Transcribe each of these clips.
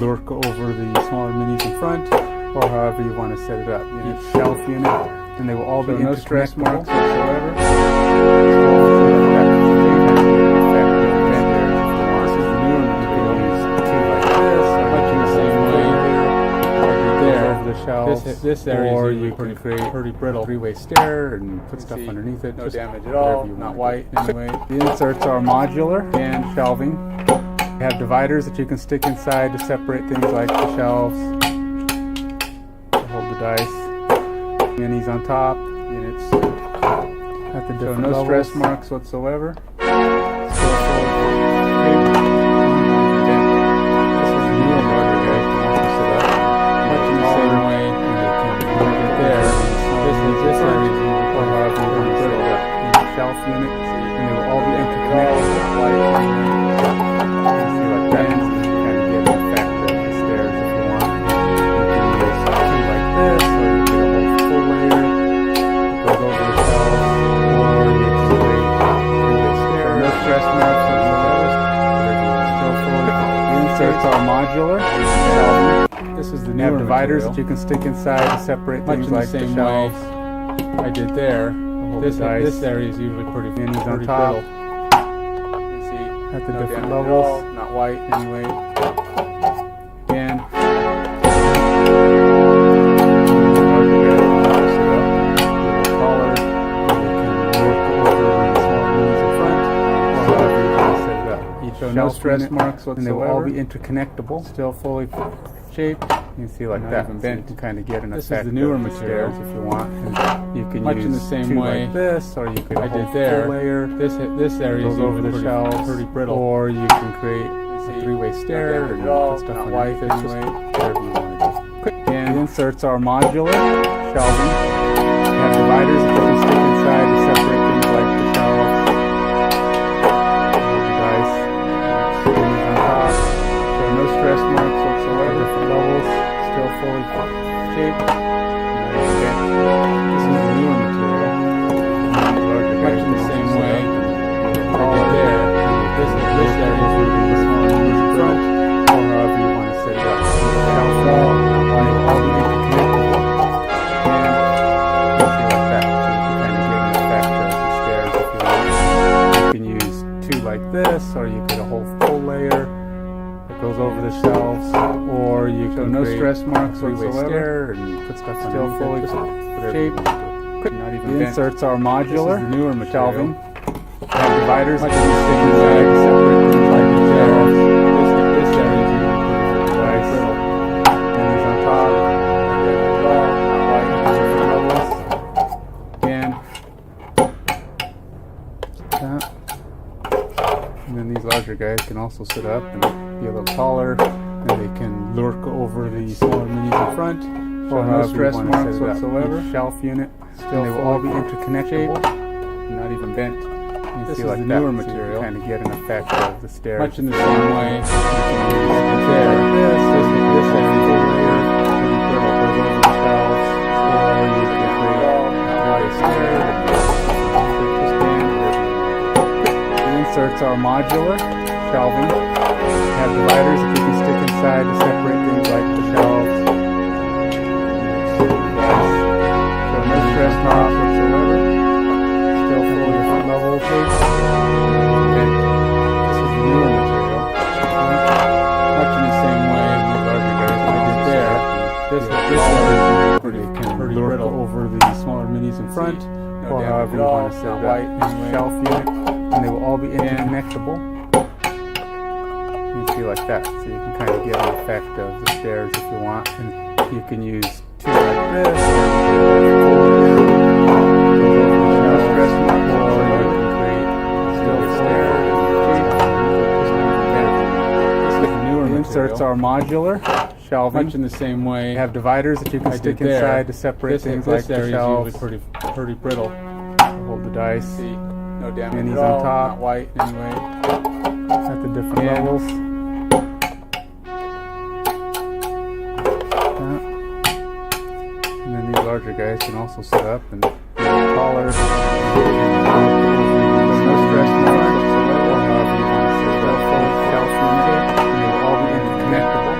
lurk over the smaller minis in front, or however you want to set it up. Each shelf unit, and they will all be no stress marks whatsoever. This is the newer material. You can use two like this, much in the same way. Over the shelves, this area or you can create pretty brittle three-way stair and put stuff underneath it. No damage at all. Not white anyway. The inserts are modular and shelving. You have dividers that you can stick inside to separate things like the shelves. Hold the dice. Minis on top. Units at the different levels. Stress marks whatsoever. Shelf unit, and they will all be interconnected. See like that, and kind of get an effect of the stairs if you want. You can use two like this, or you get a whole full layer that goes over the shelves, or you can create three-way stairs. No stress marks whatsoever. Still full. The inserts are modular. This is the newer dividers that you can stick inside to separate things like the shelves. I did there. This area is usually pretty minis on top. You see at the no different damage levels. at all, not white anyway. And collar, you can work over the small minis in front, or however you want to set it up. Each show no stress marks whatsoever, and they will all be interconnectable, still fully shaped. You can see like that, so you can kind of get an effect. This is the newer materials if you want. And you can use in the same way like this, or you could I did there. Layer. This area goes over the shelves, pretty brittle, or you can create a three-way stair and put stuff on white anyway. Whatever you want to do. And the inserts are modular, shelving. You have dividers that you can stick inside to separate things like the shelves. Hold the dice. Minis on top. So no stress marks whatsoever. Different levels. Still fully shaped. This is the newer material. Much in the same way. All there. This area is moving the smaller minis in front, or however you want to set it up. Shelf wall, all the interconnectable. And you see like that. So you can kind of get an effect of the stairs if you want. You can use two like this, or you could a whole full layer goes over the shelves, or you can no stress marks whatsoever and put stuff still fully shaped. Not even the inserts are modular. This is the newer shelving. Have dividers that you can stick inside to separate things like the shelves. This area is nice. Minis on top. And then these larger guys can also sit up and be a little taller, and they can lurk over the smaller minis in front, or no stress marks whatsoever. Each shelf unit, and they will all be interconnected, not even bent. You see like the newer material, kind of get an effect of the stairs. Much in the same way. You can use this area, goes over the shelves, or you can create a white stair. Inserts are modular, shelving. Have dividers that you can stick inside to separate things like the shelves. So no stress marks whatsoever. Still full different levels. This is the newer material. Much in the same way these larger guys I did there. This area can lurk over the smaller minis in front, or however you want to set it up. Shelf unit. And they will all be interconnectable. You can see like that, so you can kind of get an effect of the stairs if you want. And you can use two like this, or no stress mark, or you can create still a stair. This is the newer material. Inserts are modular, shelving. Much in the same way. You have dividers that you can stick inside to separate things like the shelves. This area is usually pretty brittle. Hold the dice. No damage minis at all, on top, not white anyway. At the different levels. And then these larger guys can also sit up and be taller. No stress marks whatsoever, however you want to set it up. Full shelf unit, and they will all be interconnectable.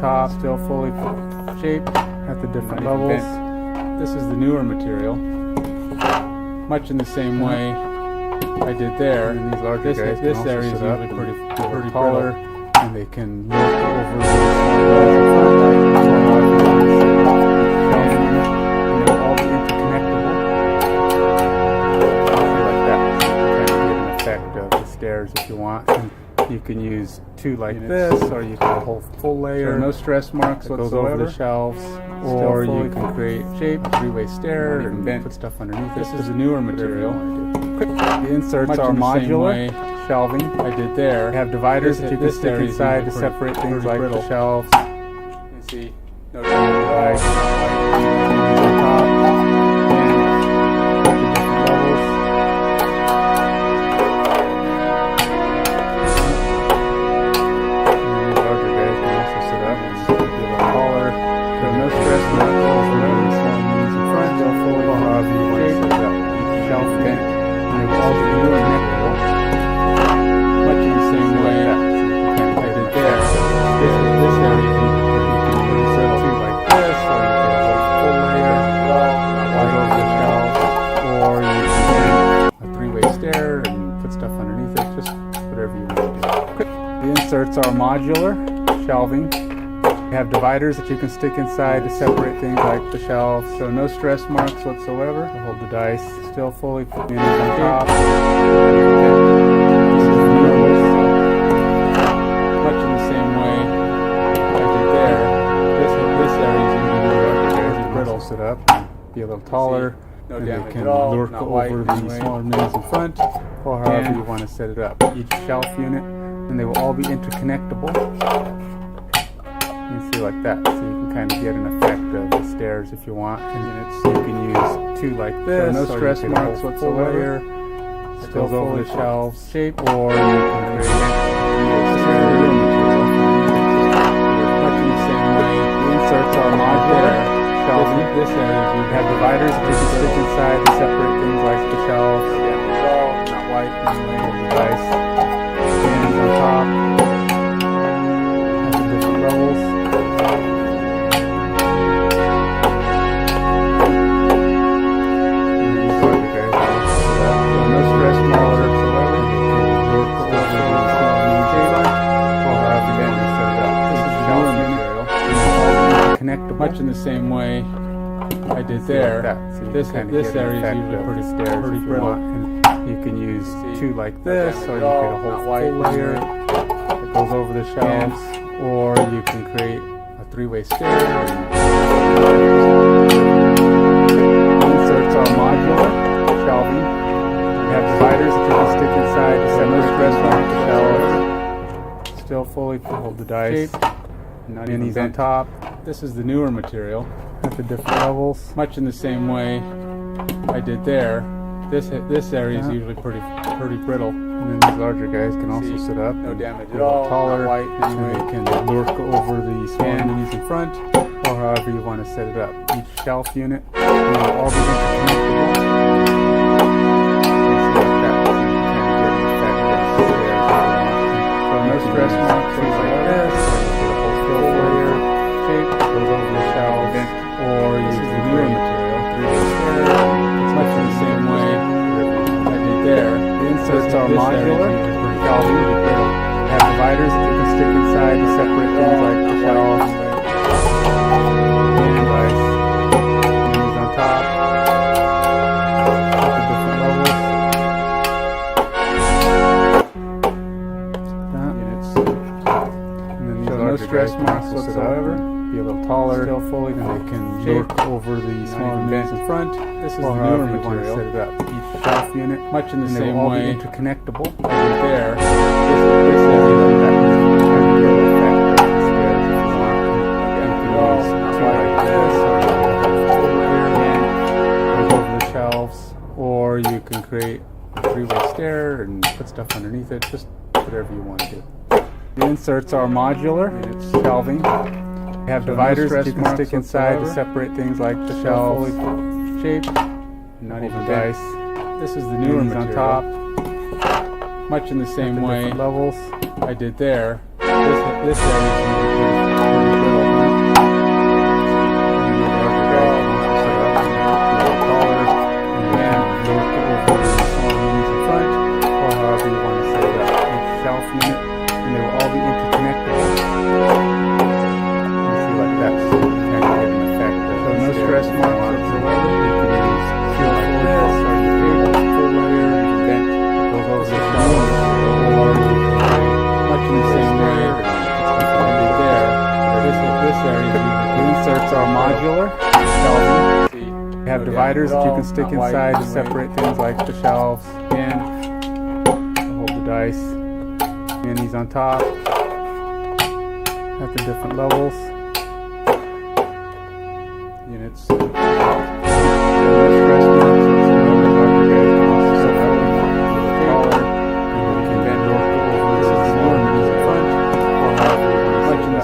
top, still fully shaped at the different levels. This is the newer material. Much in the same way I did there. And these larger guys this can area also is sit up usually and pretty taller, brittle. and they can look over the and all be interconnectable. Like that. So you can kind of get an effect of the stairs if you want. And you can use two like this, or you can have a full layer. So no stress marks that goes whatsoever. over the shelves, or you can create shape, three-way stair, and put stuff underneath. This is a newer material. The inserts Much are in the same modular way shelving. I did there. They have dividers that you can stick area is inside to usually separate things pretty like brittle. the shelves. You see, no damage at all. Right. Not white. On top, and the different levels. And these larger guys can also sit up and be a little taller. So no stress, no whatsoever. Small knees in front, go forward, or however you want to set it up. Each shelf can, and they will all be connectable. Much in the same way I did there. This area is usually pretty brittle. Like this, or you can have a full layer right over the shelf, or you can a three-way stair and put stuff underneath it, just whatever you want to do. The inserts are modular shelving. They have dividers that you can stick inside to separate things like the shelves, so no stress marks whatsoever. To hold the dice, still fully put on top. This is the normal. Much in the same way I did there. This area is usually brittle. Sit up and be a little taller. No and damage they can at all. lurk Not over white the anyway. smaller minis in front, or however you want to set it up. Each shelf unit, and they will all be interconnectable. You can see like that, so you can kind of get an effect of the stairs if you want. And you can use two like this, no or stress you can marks have a full whatsoever. layer that goes over the shelves shape, or you can create material. Much in the same way the inserts are modular. This area is You have dividers that you can stick inside to separate things like the shelves. not white anyway. Hold the dice. Hands on top. At the different levels. And these larger guys are also set up. So no stress, smaller whatsoever. You can work over the small knees in front, or however you want to set it up. This is shelf material. Connectable. Much in the same way I did there. This area is usually pretty brittle. And you can use two like this, or you can get a whole full layer that goes over the shelves, or you can create a three-way stair. Inserts are modular shelving. You have dividers that you can stick inside to separate the shelves. Still fully hold the dice. Minis on top. This is the newer material. At the different levels. Much in the same way I did there. This area is usually pretty brittle. And then these larger guys can also sit up. No and damage be at a little all. taller, Not white anyway. and they can lurk over the smaller minis in front, or however you want to set it up. Each shelf unit, and they'll all be interconnectable. You can see like that, so you can kind of get an effect of the stairs if you want. So no stress marks, things like this, or you get a whole fill layer shape that goes over the shelves, or you can newer create material. three-way stair. It's much in the same way I did there. The inserts are This modular area is usually shelving. They have dividers that you can stick inside to separate things like the shelves. And dice. Minis on top. At the different levels. Units. And then these So no larger stress guys marks can also sit up whatsoever. and be a little taller. Still fully and they can shaped. lurk over the smaller minis in front. This is Or the however newer you want to material. set it up. Each shelf unit, Much in the and they same will all way be interconnectable. I did there. This area like that, so you can kind of get an effect of the stairs if you want. You can use two like this, or you can have a full layer that goes over the shelves, or you can create a three-way stair and put stuff underneath it, just whatever you want to do. The inserts are modular, it's shelving. They have dividers that you can stick inside to separate things like the shelves shape, Not over even dice. This is the newer Minis on material. top. Much in the At same the way different levels. I did there. This area is usually Inserts are modular. You have dividers that you can stick inside to separate things like the shelves and hold the dice. Minis on top at the different levels. Units.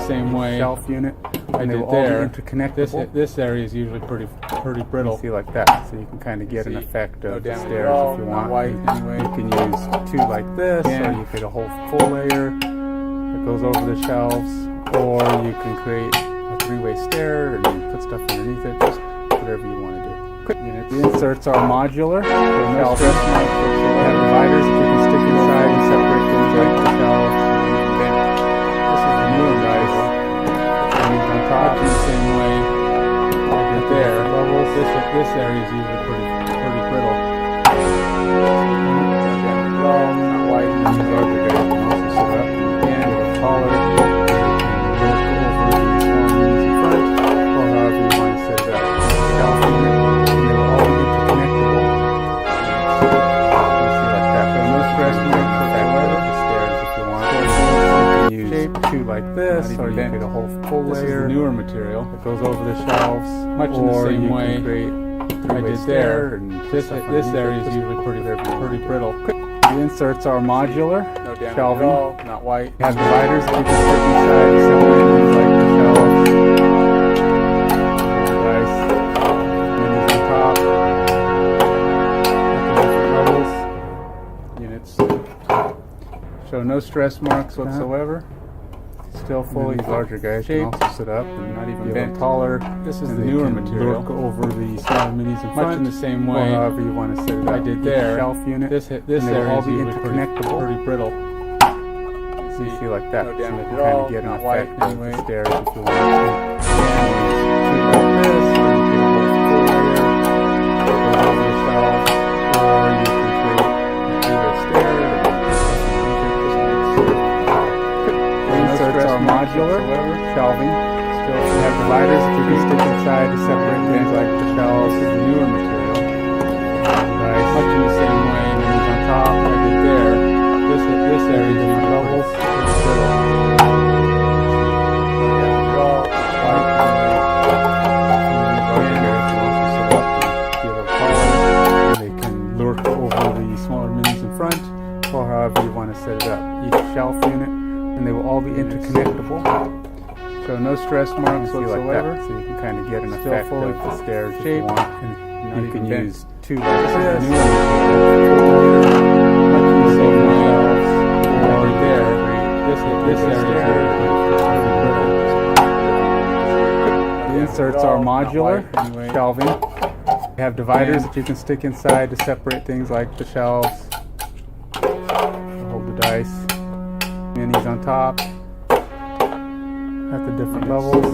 Same way shelf unit I did there. This area is usually pretty brittle. See like that, so you can kind of get an effect of the stairs if you want. Anyway, you can use two like this, or you could a whole full layer that goes over the shelves, or you can create a three-way stair and put stuff underneath it. Just whatever you want to do. The inserts are modular. So no stress marks. You have dividers that you can stick inside and separate things like the shelves. On the same way I did there. This area is usually pretty brittle. Not white. These larger guys can also sit up and taller. Over these small units in front, or however you want to set it up. Shelf unit, and they will all be interconnectable. You see like that. So no stress marks whatsoever. The stairs if you want. Use two like this, or you get a whole full layer. This is the newer material that goes over the shelves, much in the same way I did there. This area is usually pretty brittle. The inserts are modular, shelving, not white. You have dividers that you can stick inside to separate things like the shelves. Nice. Minis on top. At the different levels. Units. Show no stress marks whatsoever. Still fully. These larger guys can also sit up and not even bent taller. This is the newer material. Look over the smaller minis in front, much in the same way. However you want to set it up. I did there. Shelf unit. This area is usually pretty brittle. So you see like that. No damage at all. Get an effect of the stairs if you want to. And like this, or you can hold full layer, go over the shelf, or you can create a stair. Inserts are modular, shelving. Still have dividers that you can stick inside to separate things like the shelves. This is the newer material. Nice. Much in the same way, and then on top, I did there. This area is different levels. They can lurk over the smaller minis in front, or however you want to set it up. Each shelf unit. And they will all be interconnectable. So no stress marks whatsoever. Like so you can kind of get an effect of the stairs if you want. And you can use two like this. Much in the same way. Or there. This area. The inserts are modular, shelving. You have dividers that you can stick inside to separate things like the shelves. Hold the dice. Minis on top at the different levels.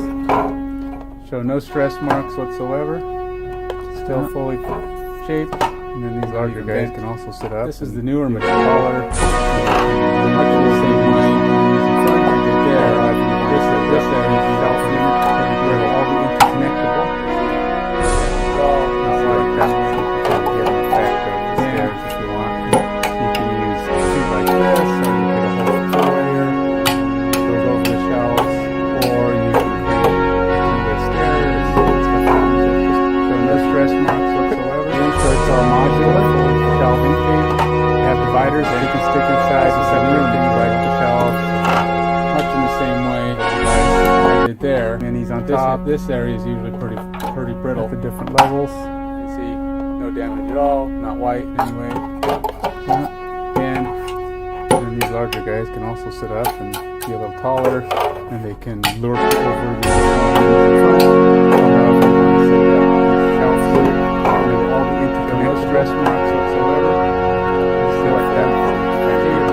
Show no stress marks whatsoever. Still fully shaped. And then these larger guys can also sit up. This is the newer material. Much in the same way. This area is shelf unit. They will all be interconnectable. Not like that. You can get an effect of the stairs if you want. You can use two like this, or you can dividers that you can stick inside to separate things like the shelves. Much in the same way I did there. Minis on top. This area is usually pretty brittle. At the different levels. You see, no damage at all. Not white anyway. And these larger guys can also sit up and be a little taller, and they can lure over the front. All the interconnect, no stress marks whatsoever. Just like that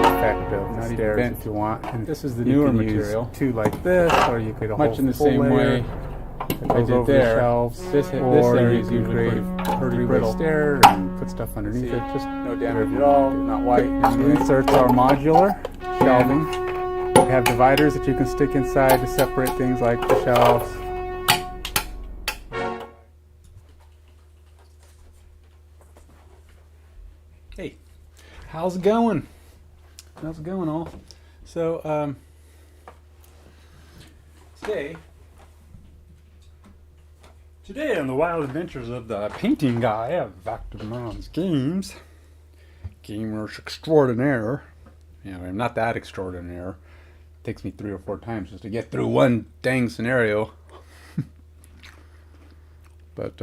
effect of not even bent if you want. And this is the newer material. Two like this, or you could much in the same way I did there. This area is usually pretty brittle stair and put stuff underneath it. Just no damage at all. Not white. And the inserts are modular shelving. You have dividers that you can stick inside to separate things like the shelves. Hey, how's it going? How's it going, all? So, Today on the wild adventures of the painting guy of Vactorman's Games, gamers extraordinaire. You know, I'm not that extraordinaire. It takes me 3 or 4 times just to get through one dang scenario. But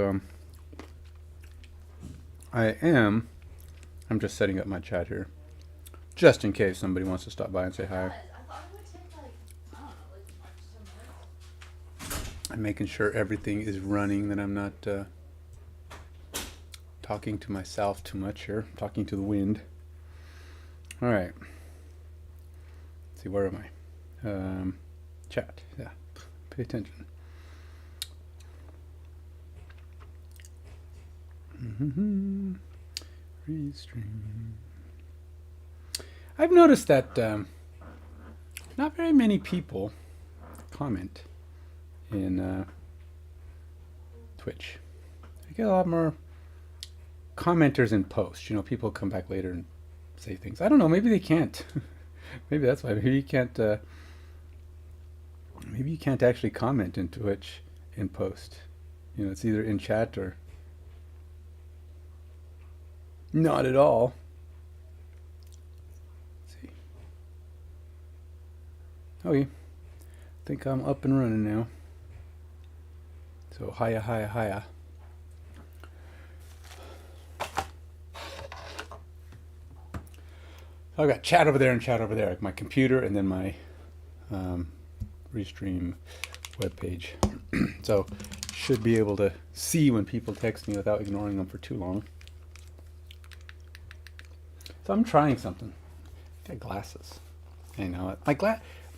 I'm just setting up my chat here, just in case somebody wants to stop by and say hi. I'm making sure everything is running, that I'm not talking to myself too much here. I'm talking to the wind. All right. Let's see, where am I? Chat. Yeah. Pay attention. Restream. I've noticed that not very many people comment in Twitch. I get a lot more commenters in posts. You know, people come back later and say things. I don't know. Maybe they can't. Maybe that's why. Maybe you can't. Maybe you can't actually comment in Twitch in post. You know, it's either in chat or not at all. Let's see. Oh yeah. I think I'm up and running now. So hiya, hiya, hiya. I've got chat over there and chat over there, like my computer and then my Restream webpage. So should be able to see when people text me without ignoring them for too long. So I'm trying something. I got glasses. I know it.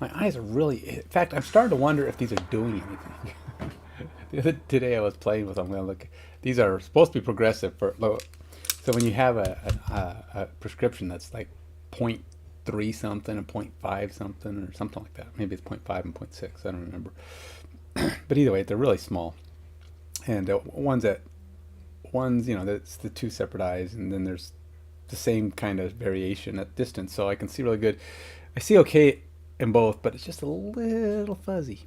My eyes are really. In fact, I'm starting to wonder if these are doing anything. Today I was playing with them. Look, these are supposed to be progressive for. So when you have a prescription that's like 0.3 something and 0.5 something or something like that. Maybe it's 0.5 and 0.6. I don't remember. But either way, they're really small. And one's, you know, that's the 2 separate eyes, and then there's the same kind of variation at distance. So I can see really good. I see okay in both, but it's just a little fuzzy.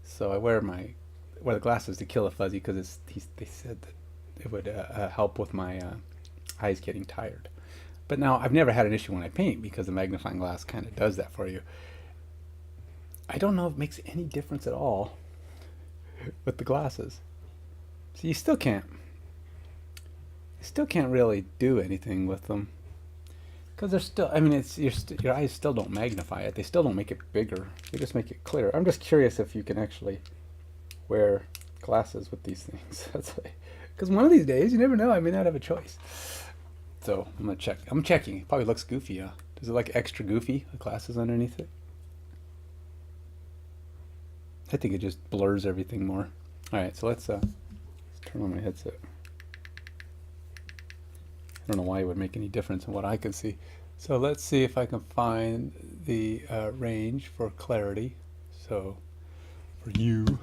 So I wear the glasses to kill a fuzzy, because they said that it would help with my eyes getting tired. But now I've never had an issue when I paint, because the magnifying glass kind of does that for you. I don't know if it makes any difference at all with the glasses. So you still can't really do anything with them, because they're still. I mean, your eyes still don't magnify it. They still don't make it bigger. They just make it clear. I'm just curious if you can actually wear glasses with these things. That's because one of these days, you never know. I may not have a choice. So I'm gonna check. I'm checking. It probably looks goofy. Does it look extra goofy? The glasses underneath it. I think it just blurs everything more. All right, so let's turn on my headset. I don't know why it would make any difference in what I can see. So let's see if I can find the range for clarity. So for you.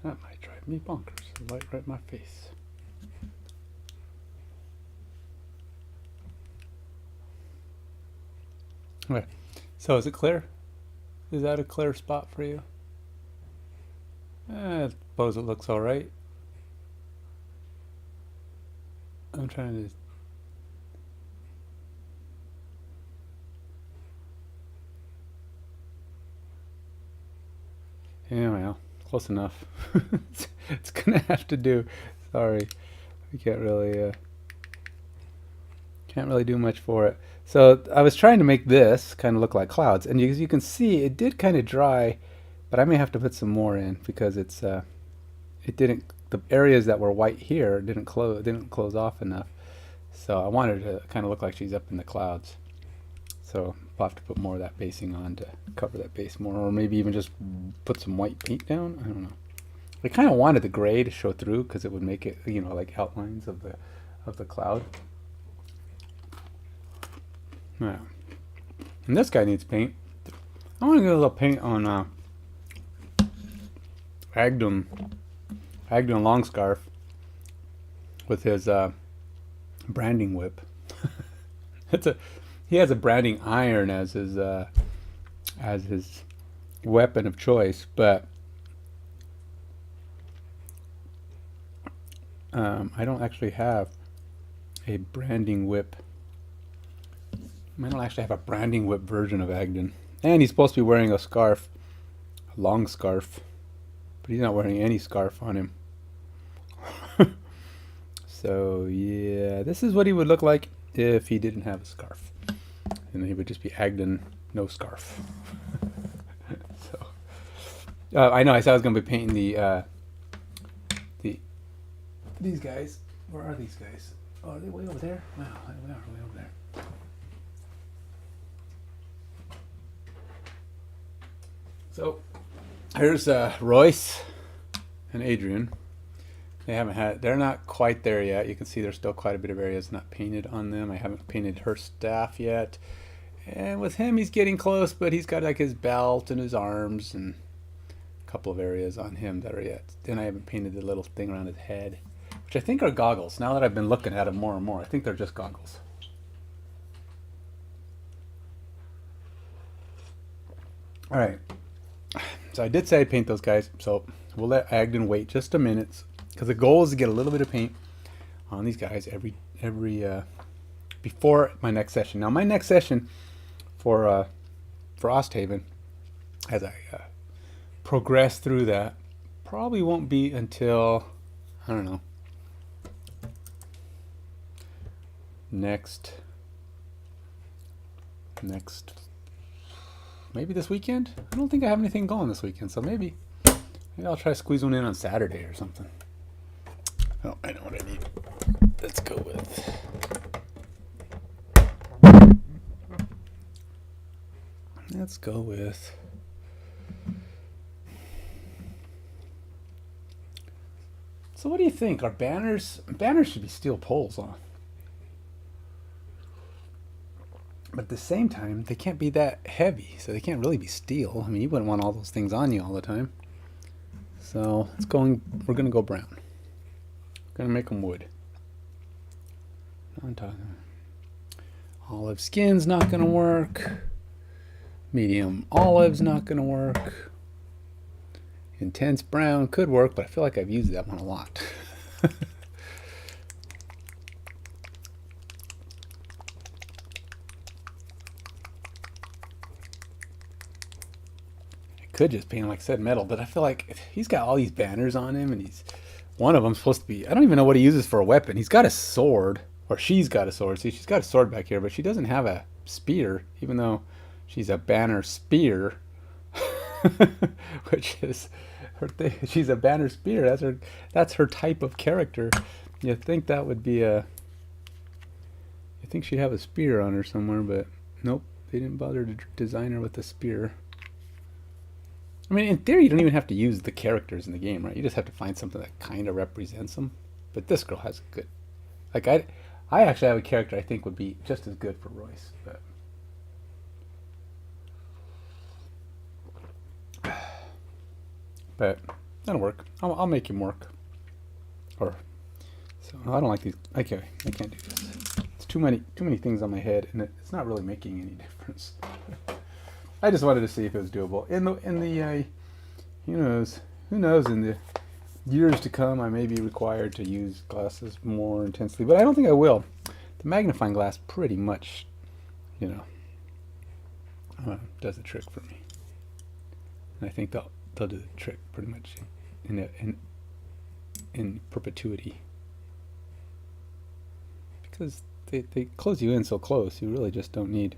That might drive me bonkers. The light right in my face. Okay, so is it clear? Is that a clear spot for you? I suppose it looks all right. I'm trying to. Yeah, well, close enough. It's gonna have to do. Sorry, we can't really do much for it. So I was trying to make this kind of look like clouds, and as you can see, it did kind of dry, but I may have to put some more in because it's it didn't. The areas that were white here didn't close off enough. So I wanted it to kind of look like she's up in the clouds. So I'll have to put more of that basing on to cover that base more, or maybe even just put some white paint down. I don't know. I kind of wanted the gray to show through because it would make it, you know, like outlines of the cloud. Yeah. And this guy needs paint. I want to get a little paint on Agdun Longscarf with his branding whip. He has a branding iron as his weapon of choice, but I don't actually have a branding whip. I don't actually have a branding whip version of Agdun. And he's supposed to be wearing a scarf, a long scarf, but he's not wearing any scarf on him. So yeah, this is what he would look like if he didn't have a scarf. And he would just be Agdun, no scarf. So I know I said I was going to be painting these guys. Where are these guys? Oh, are they way over there? Wow, they are way over there. So here's Royce and Adrian. They're not quite there yet. You can see there's still quite a bit of areas not painted on them. I haven't painted her staff yet. And with him, he's getting close, but he's got like his belt and his arms and a couple of areas on him that are yet. Then I haven't painted the little thing around his head, which I think are goggles. Now that I've been looking at them more and more, I think they're just goggles. All right. So I did say I'd paint those guys, so we'll let Agdun wait just a minute, because the goal is to get a little bit of paint on these guys every before my next session. Now my next session for FrostHaven, as I progress through that, probably won't be until, I don't know, next maybe this weekend. I don't think I have anything going this weekend, so maybe I'll try to squeeze one in on Saturday or something. Oh, I know what I need. Let's go with so what do you think? Our banners should be steel poles on. But at the same time, they can't be that heavy, so they can't really be steel. I mean, you wouldn't want all those things on you all the time. So we're going to go brown. We're going to make them wood. I'm talking. Olive skin's not going to work. Medium olive's not going to work. Intense brown could work, but I feel like I've used that one a lot. Could just paint, like I said, metal, but I feel like he's got all these banners on him, and one of them's supposed to be, I don't even know what he uses for a weapon. He's got a sword, or she's got a sword. See, she's got a sword back here, but she doesn't have a spear, even though she's a banner spear, which is her thing. She's a banner spear. That's her type of character. You'd think that would be you think she'd have a spear on her somewhere, but nope, they didn't bother to design her with a spear. I mean, in theory, you don't even have to use the characters in the game, right? You just have to find something that kind of represents them. But this girl has a good... Like, I actually have a character I think would be just as good for Royce. But that'll work. I'll make him work. So I don't like these. I can't do this. It's too many things on my head, and it's not really making any difference. I just wanted to see if it was doable. In the who knows, in the years to come, I may be required to use glasses more intensely, but I don't think I will. The magnifying glass pretty much, does the trick for me. And I think they'll do the trick pretty much in perpetuity, because they close you in so close. You really just don't need.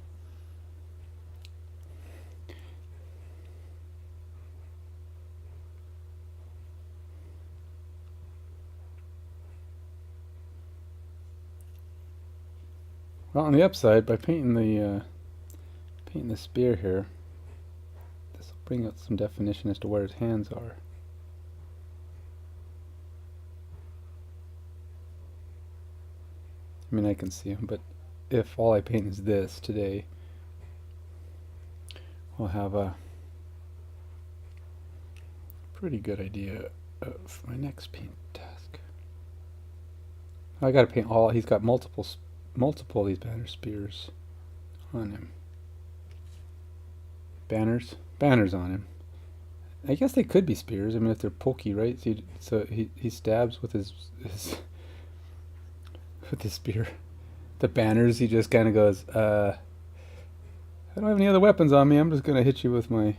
Well, on the upside, by painting the spear here, this will bring out some definition as to where his hands are. I mean, I can see him, but if all I paint is this today, we'll have a pretty good idea of my next paint task. I got to paint all. He's got multiple of these banner spears on him. Banners on him. I guess they could be spears. I mean, if they're pokey, right? So he stabs with his with his spear. The banners, he just kind of goes, I don't have any other weapons on me. I'm just gonna hit you with my.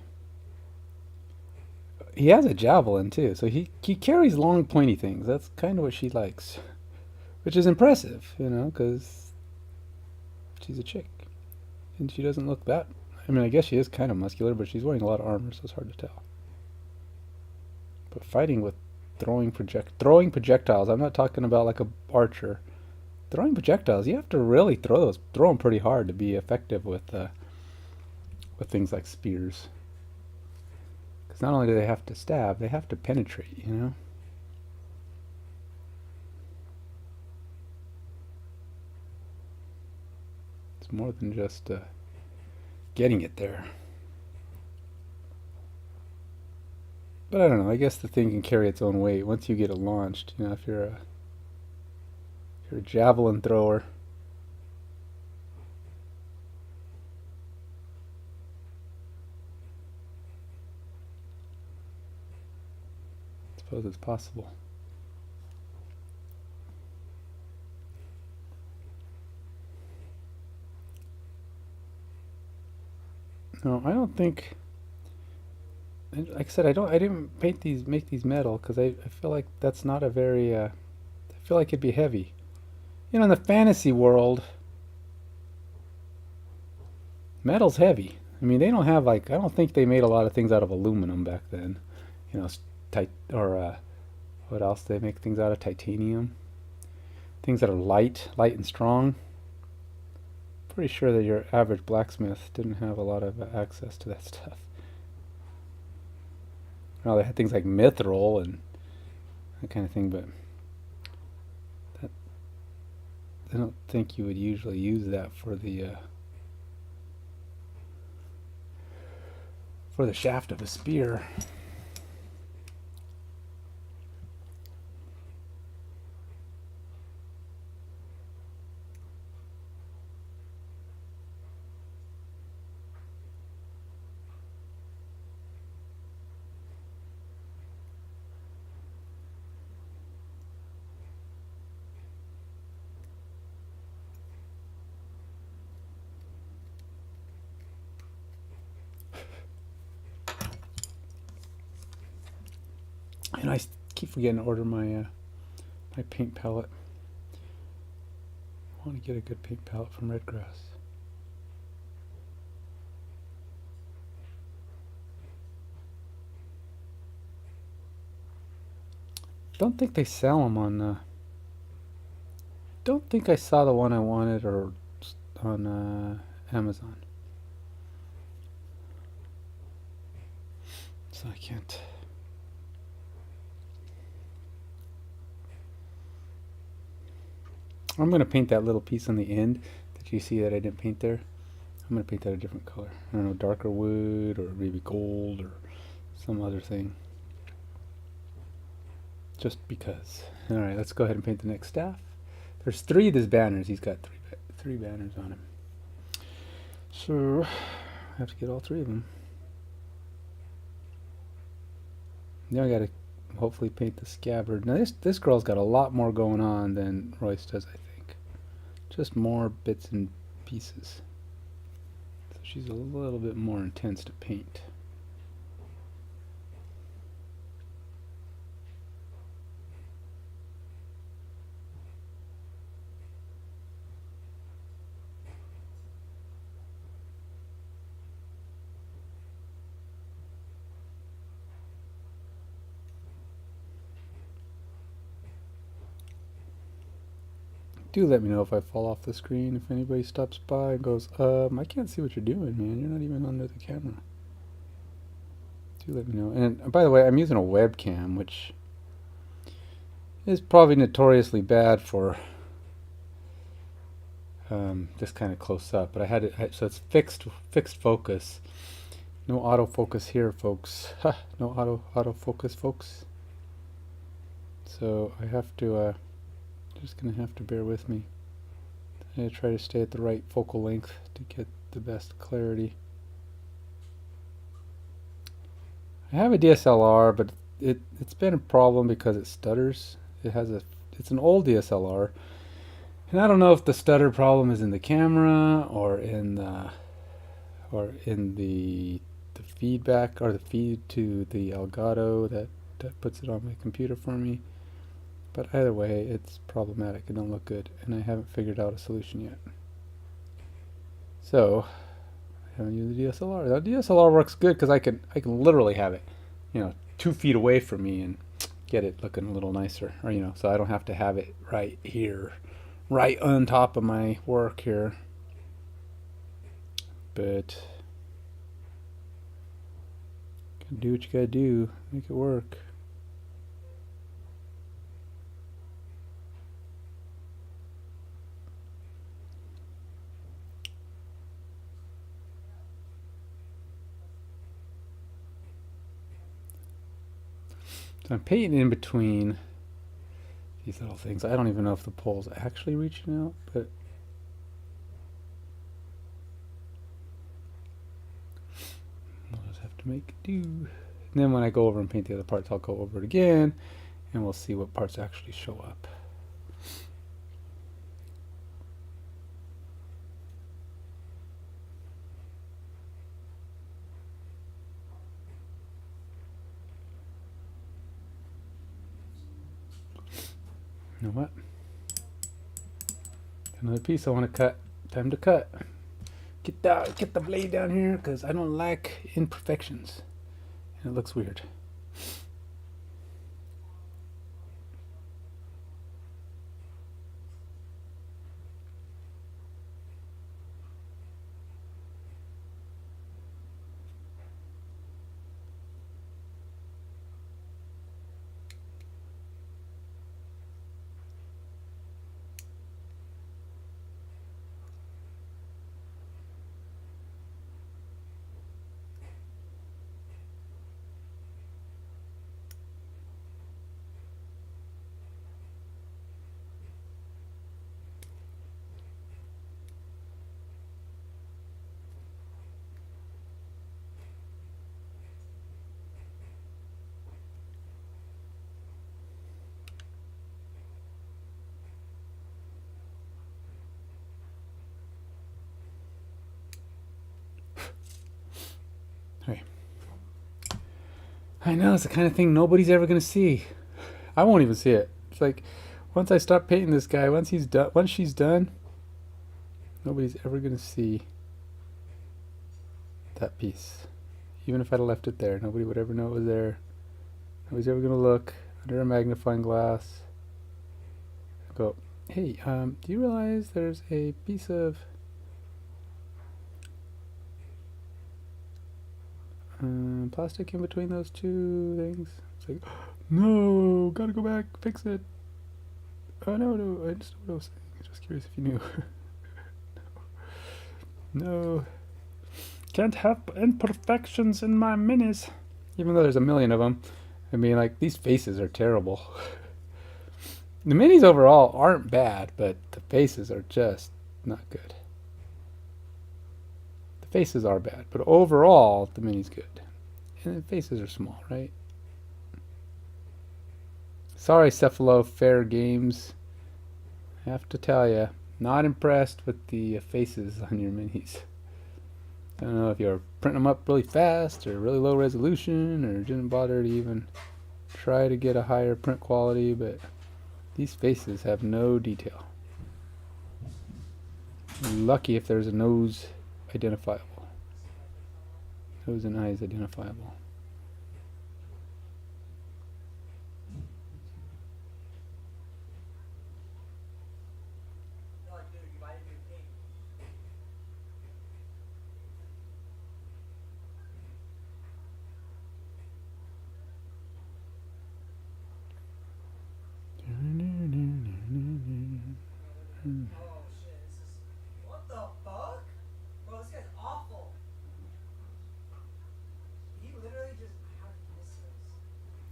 He has a javelin too, so he carries long, pointy things. That's kind of what she likes, which is impressive, you know, because she's a chick, and she doesn't look that. I mean, I guess she is kind of muscular, but she's wearing a lot of armor, so it's hard to tell. But fighting with throwing projectiles, I'm not talking about like a archer. Throwing projectiles, you have to really throw them pretty hard to be effective with things like spears. Because not only do they have to stab, they have to penetrate, you know? It's more than just getting it there. But I don't know, I guess the thing can carry its own weight once you get it launched. You know, if you're a javelin thrower, I suppose it's possible. No, I don't think. Like I said, I didn't make these metal because I feel like that's not a very. I feel like it'd be heavy. You know, in the fantasy world, metal's heavy. I mean, they don't have like. I don't think they made a lot of things out of aluminum back then. You know, what else? They make things out of titanium. Things that are light and strong. Pretty sure that your average blacksmith didn't have a lot of access to that stuff. Well, they had things like mithril and that kind of thing, but I don't think you would usually use that for the shaft of a spear. And I keep forgetting to order my my paint palette. I want to get a good paint palette from Redgrass. Don't think they sell them on. Don't think I saw the one I wanted or on Amazon. So I can't. I'm going to paint that little piece on the end that you see that I didn't paint there. I'm going to paint that a different color. I don't know, darker wood or maybe gold or some other thing. Just because. Alright, let's go ahead and paint the next staff. There's 3 of these banners. He's got three banners on him. So, I have to get all 3 of them. Now I got to hopefully paint the scabbard. Now this girl's got a lot more going on than Royce does, I think. Just more bits and pieces. So she's a little bit more intense to paint. Do let me know if I fall off the screen. If anybody stops by and goes, I can't see what you're doing, man. You're not even under the camera. Do let me know. And by the way, I'm using a webcam, which is probably notoriously bad for just kind of close up. But I had it, so it's fixed focus. No autofocus here, folks. No autofocus, folks. So I have to, just gonna have to bear with me. I try to stay at the right focal length to get the best clarity. I have a DSLR, but it's been a problem because it stutters. It's an old DSLR, and I don't know if the stutter problem is in the camera or in the feedback or the feed to the Elgato that puts it on my computer for me. But either way, it's problematic. It don't look good, and I haven't figured out a solution yet. So I haven't used the DSLR. The DSLR works good because I can literally have it, 2 feet away from me and get it looking a little nicer, or so I don't have to have it right here, right on top of my work here. But gotta do what you gotta do, make it work. So I'm painting in between these little things. I don't even know if the pole's actually reaching out, but we'll just have to make it do. And then when I go over and paint the other parts, I'll go over it again, and we'll see what parts actually show up. You know what? Another piece I want to cut. Time to cut. Get the blade down here because I don't like imperfections, and it looks weird. Hey, I know it's the kind of thing nobody's ever gonna see. I won't even see it. It's like once I stop painting this guy, once she's done, nobody's ever gonna see that piece. Even if I'd have left it there, nobody would ever know it was there. Nobody's ever gonna look under a magnifying glass. Go, hey, do you realize there's a piece of plastic in between those two things? It's like, no, gotta go back, fix it. Oh no, I just know what I was saying. I'm just curious if you knew. No, can't have imperfections in my minis. Even though there's a million of them. I mean, like, these faces are terrible. The minis overall aren't bad, but the faces are just not good. The faces are bad, but overall, the mini's good. And the faces are small, right? Sorry, Cephalo Fair Games. I have to tell you, not impressed with the faces on your minis. I don't know if you're printing them up really fast or really low resolution or didn't bother to even try to get a higher print quality, but these faces have no detail. You're lucky if there's a nose identifiable. Nose and eyes identifiable.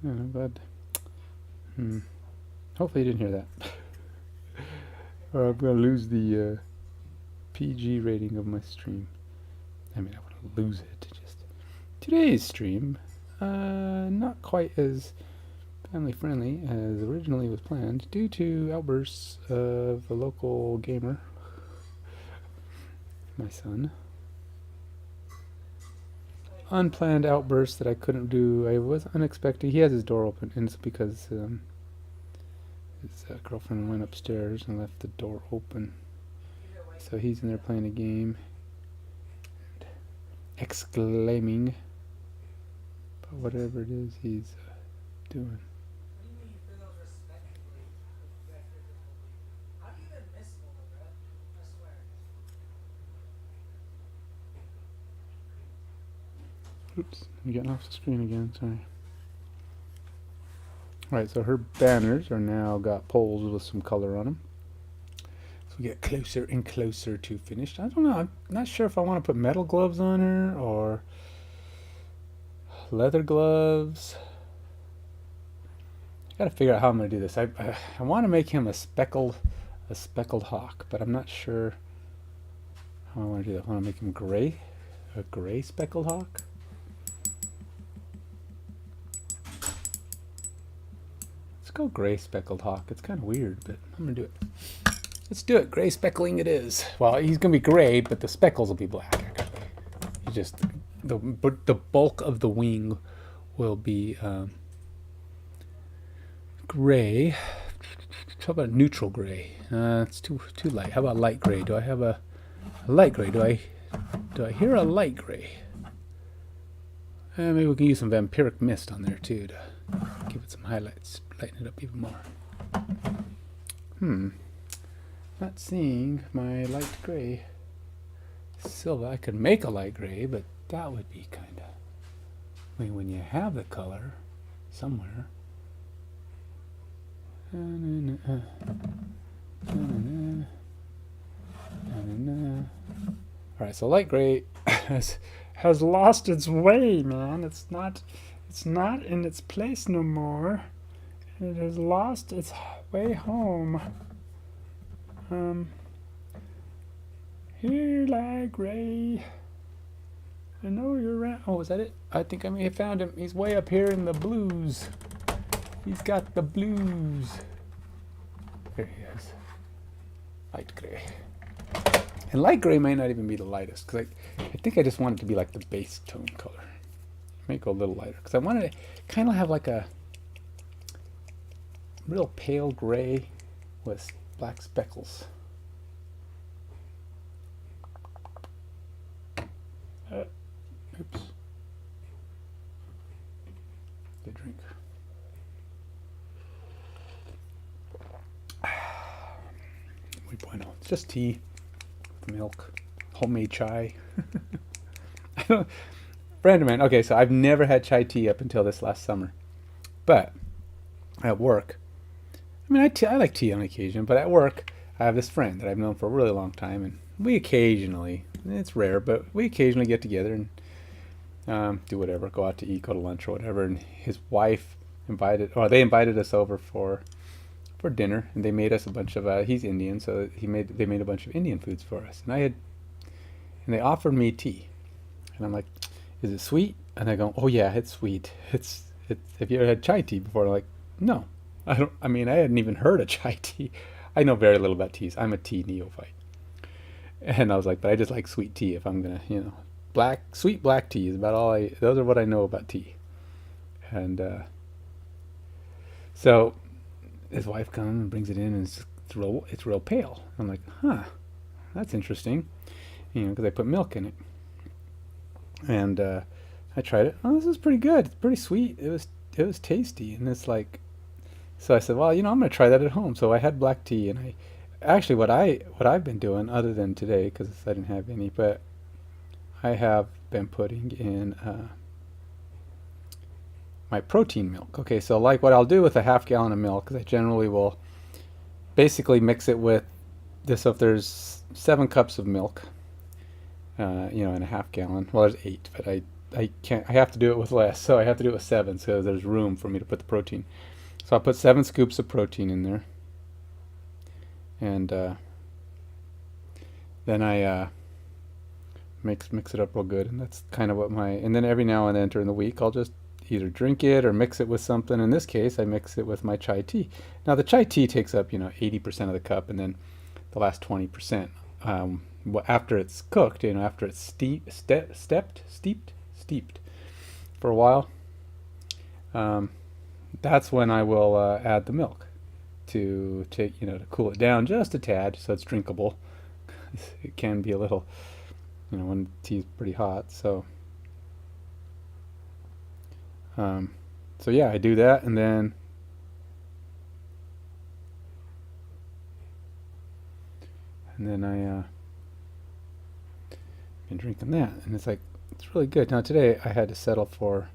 But hopefully you didn't hear that. Or I'm gonna lose the PG rating of my stream. I mean, I want to lose it. Just today's stream, not quite as family friendly as originally was planned due to outbursts of a local gamer, my son. Unplanned outbursts that I couldn't do. I was unexpected. He has his door open, and it's because his girlfriend went upstairs and left the door open. So he's in there playing a game, exclaiming about whatever it is he's doing. Oops, I'm getting off the screen again, sorry. Alright, so her banners are now got poles with some color on them. So we get closer and closer to finished. I don't know, I'm not sure if I want to put metal gloves on her or leather gloves. I gotta figure out how I'm gonna do this. I want to make him a speckled hawk, but I'm not sure how I want to do that. I want to make him gray, a gray speckled hawk. Let's go gray speckled hawk. It's kind of weird, but I'm gonna do it. Let's do it. Gray speckling it is. Well, he's gonna be gray, but the speckles will be black. He just the bulk of the wing will be gray. How about neutral gray? It's too light. How about light gray? Do I have a light gray? Do I hear a light gray? Maybe we can use some vampiric mist on there too to give it some highlights, lighten it up even more. Not seeing my light gray. Silver, I could make a light gray, but that would be kind of... I mean, when you have the color somewhere... Alright, so light gray has lost its way, man. It's not in its place no more. It has lost its way home. Here, light gray. I know you're around. Oh, is that it? I think I may have found him. He's way up here in the blues. He's got the blues. There he is. Light gray. And light gray may not even be the lightest, because I think I just want it to be like the base tone color. Make it a little lighter, because I wanted to kind of have like a real pale gray with black speckles. Oops. Good drink. It's just tea, milk, homemade chai. Friend of mine. Okay, so I've never had chai tea up until this last summer, but at work, I mean, I like tea on occasion, but at work, I have this friend that I've known for a really long time, and we occasionally, it's rare, but we occasionally get together and do whatever, go out to eat, go to lunch or whatever, and his wife they invited us over for dinner, and they made us a bunch of, he's Indian, so they made a bunch of Indian foods for us, and they offered me tea, and I'm like, is it sweet? And I go, oh yeah, it's sweet. Have you ever had chai tea before? I'm like, no. I hadn't even heard of chai tea. I know very little about teas. I'm a tea neophyte. And I was like, but I just like sweet tea if I'm gonna, sweet black tea is about all those are what I know about tea. And so his wife comes and brings it in, and it's real pale. I'm like, huh, that's interesting, because I put milk in it. And I tried it. Oh, this is pretty good. It's pretty sweet. It was tasty, and it's like, so I said, well, I'm gonna try that at home. So I had black tea, and I actually what I've been doing, other than today because I didn't have any, but I have been putting in my protein milk. Okay, so like what I'll do with a half gallon of milk is I generally will basically mix it with this. So if there's 7 cups of milk, in a half gallon, well, there's 8, but can't. I have to do it with less, so I have to do it with 7, so there's room for me to put the protein. So I'll put 7 scoops of protein in there, and then I mix it up real good, and that's kind of what my. And then every now and then during the week, I'll just either drink it or mix it with something. In this case, I mix it with my chai tea. Now the chai tea takes up 80% of the cup, and then the last 20%. After it's cooked, after it's steeped for a while, that's when I will add the milk to to cool it down just a tad so it's drinkable. It can be a little, when tea's pretty hot. So yeah, I do that, and then I been drinking that, and it's really good. Now today I had to settle for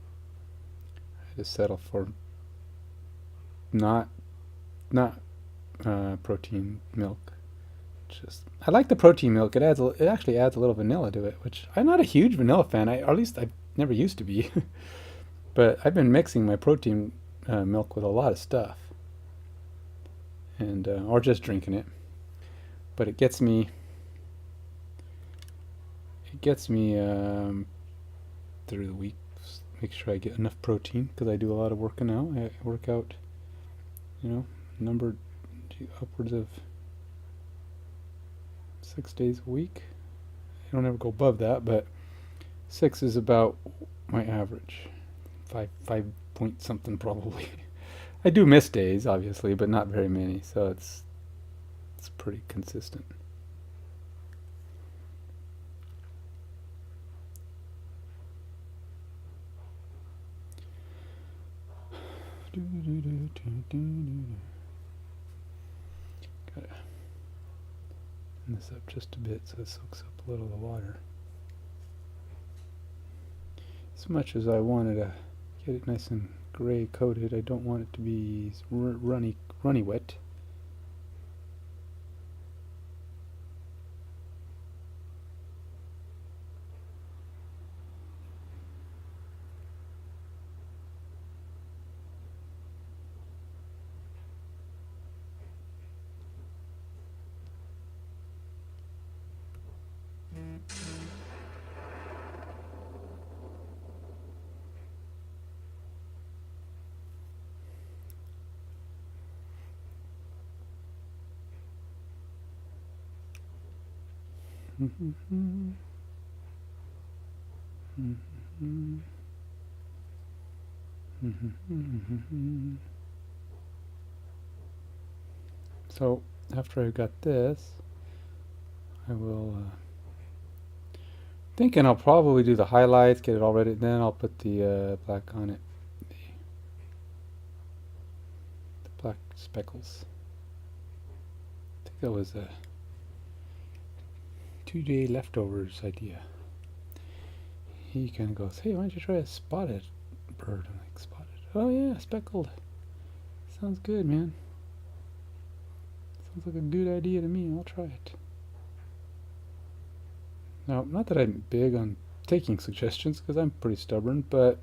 not protein milk. I like the protein milk. It actually adds a little vanilla to it, which I'm not a huge vanilla fan. Or at least I never used to be. But I've been mixing my protein milk with a lot of stuff, and or just drinking it. But it gets me through the week. Make sure I get enough protein, because I do a lot of working out. I work out, upwards of 6 days a week. I don't ever go above that, but 6 is about my average. 5 point something probably. I do miss days, obviously, but not very many, so it's pretty consistent. Gotta turn this up just a bit so it soaks up a little of the water. As much as I wanted to get it nice and gray coated, I don't want it to be runny wet. So after I've got this, I will thinking I'll probably do the highlights, get it all ready, then I'll put the black on it, the black speckles. I think that was a 2-day leftovers idea. He kind of goes, "Hey, why don't you try a spotted bird?" I'm like, "Spotted? Oh yeah, speckled. Sounds good, man. Sounds like a good idea to me. I'll try it." Now, not that I'm big on taking suggestions, because I'm pretty stubborn, but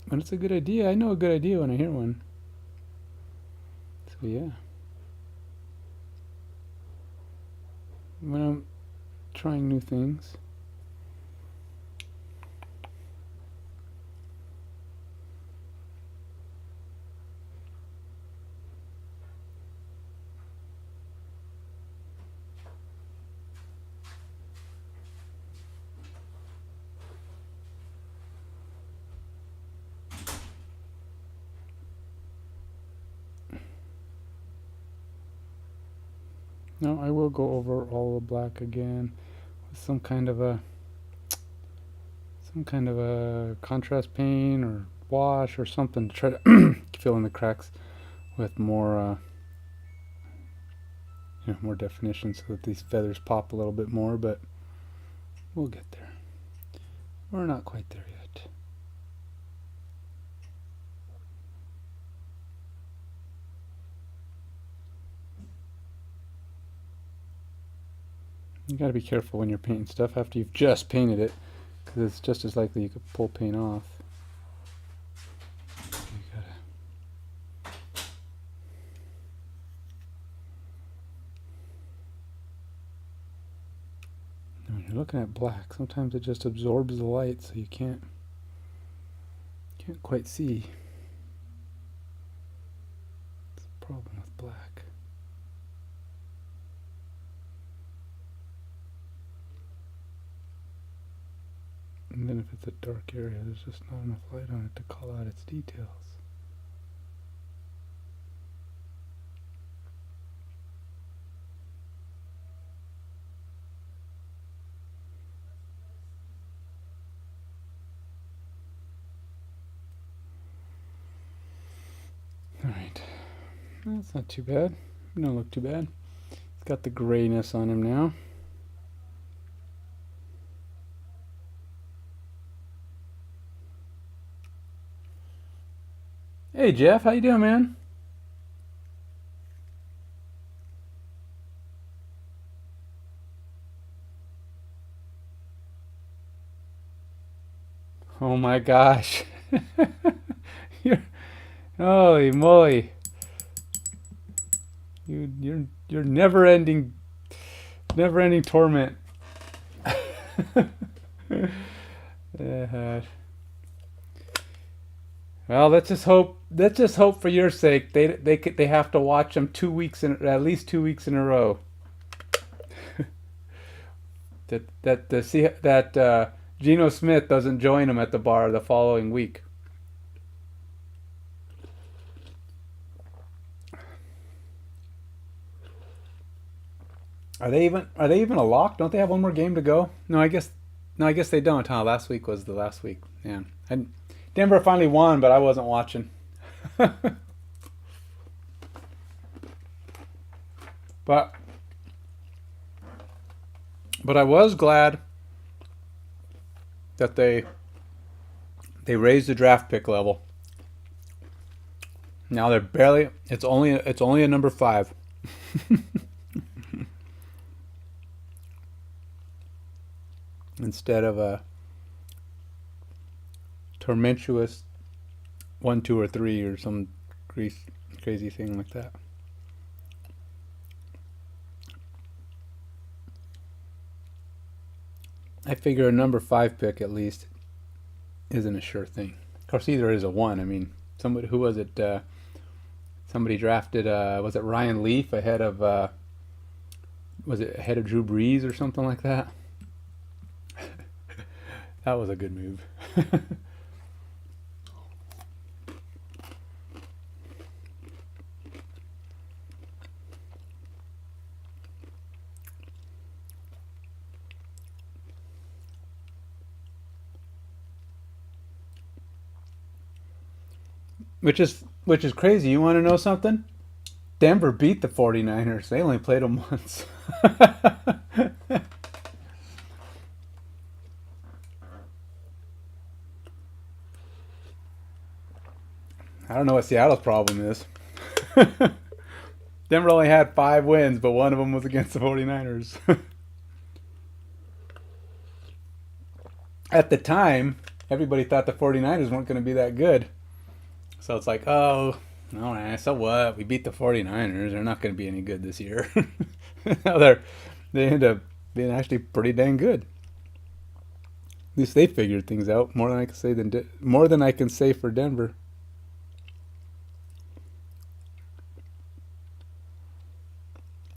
when it's a good idea, I know a good idea when I hear one. So yeah. When I'm trying new things, now I will go over all the black again with some kind of a contrast paint or wash or something to try to fill in the cracks with more more definition, so that these feathers pop a little bit more, but we'll get there. We're not quite there yet. You gotta be careful when you're painting stuff after you've just painted it, because it's just as likely you could pull paint off. You gotta. When you're looking at black, sometimes it just absorbs the light, so you can't quite see. It's a problem with black. And then if it's a dark area, there's just not enough light on it to call out its details. Alright, that's not too bad. It don't look too bad. It's got the grayness on him now. Hey Jeff, how you doing, man? Oh my gosh. Holy moly. You're never-ending torment. Well, let's just hope for your sake they have to watch them at least 2 weeks in a row. that Geno Smith doesn't join them at the bar the following week. Are they even a lock? Don't they have one more game to go? No, I guess they don't. Huh? Last week was the last week. Yeah, and Denver finally won, but I wasn't watching. But I was glad that they raised the draft pick level. Now they're barely. It's only a number 5. Instead of a tormentuous 1, 2, or 3 or some crazy thing like that. I figure a number 5 pick at least isn't a sure thing. Of course, either is a 1. I mean, somebody, who was it? Somebody drafted, was it Ryan Leaf ahead of Drew Brees or something like that? That was a good move. Which is crazy. You want to know something? Denver beat the 49ers. They only played them once. I don't know what Seattle's problem is. Denver only had 5 wins, but one of them was against the 49ers. At the time, everybody thought the 49ers weren't going to be that good. So it's like, oh, all right, so what? We beat the 49ers. They're not going to be any good this year. Now they end up being actually pretty dang good. At least they figured things out more than I can say for Denver.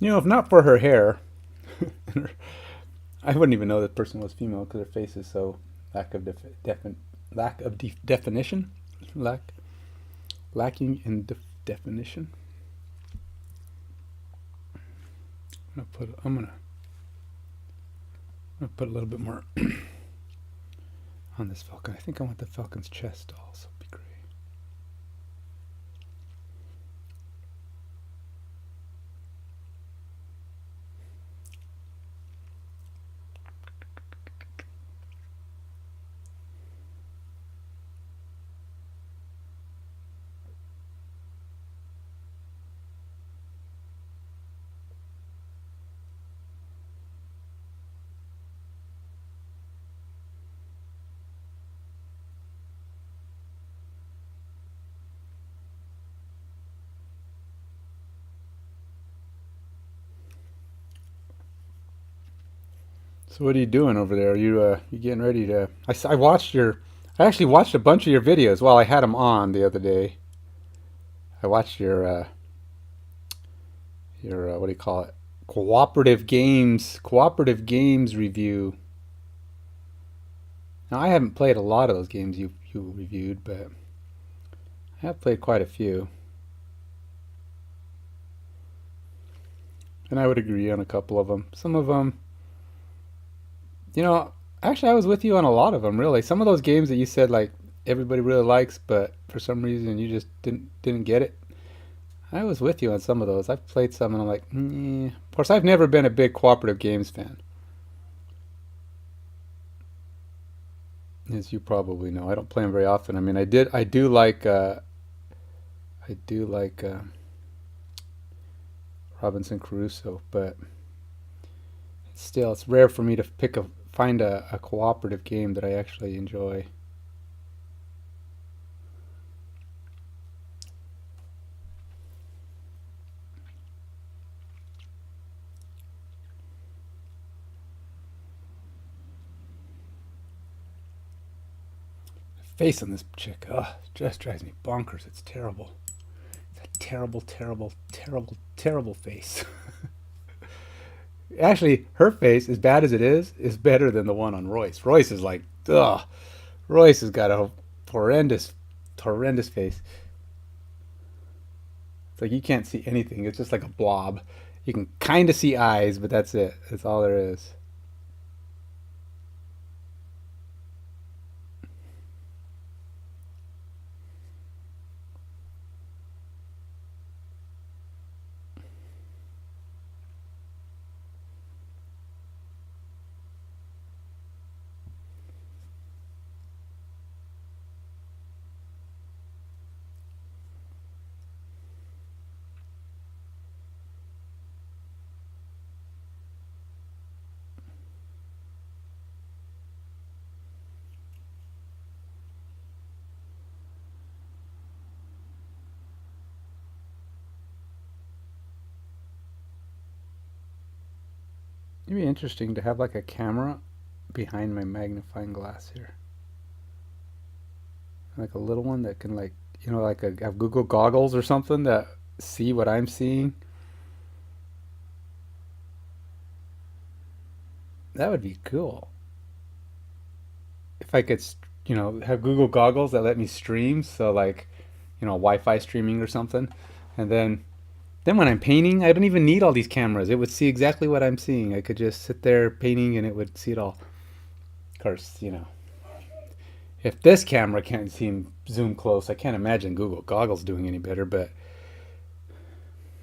You know, if not for her hair, I wouldn't even know that person was female because her face is so lacking in definition. I'm gonna put a little bit more on this falcon. I think I want the falcon's chest also be gray. So what are you doing over there? Are you getting ready to? I watched your. I actually watched a bunch of your videos while I had them on the other day. I watched your what do you call it? Cooperative games review. Now I haven't played a lot of those games you reviewed, but I have played quite a few. And I would agree on a couple of them. Some of them, you know, actually I was with you on a lot of them really. Some of those games that you said like everybody really likes, but for some reason you just didn't get it. I was with you on some of those. I've played some and I'm like, Of course, I've never been a big cooperative games fan. As you probably know, I don't play them very often. I mean, I do like, Robinson Crusoe, but still, it's rare for me to find a cooperative game that I actually enjoy. Face on this chick, just drives me bonkers. It's terrible. It's a terrible, terrible, terrible, terrible face. Actually, her face, as bad as it is better than the one on Royce. Royce is like, ugh. Royce has got a horrendous, horrendous face. It's like you can't see anything. It's just like a blob. You can kind of see eyes, but that's it. That's all there is. It'd be interesting to have like a camera behind my magnifying glass here. Like a little one that can like, have Google goggles or something that see what I'm seeing. That would be cool. If I could, have Google goggles that let me stream, so like, Wi-Fi streaming or something, and then when I'm painting, I don't even need all these cameras. It would see exactly what I'm seeing. I could just sit there painting and it would see it all. Of course, if this camera can't zoom close, I can't imagine Google goggles doing any better. But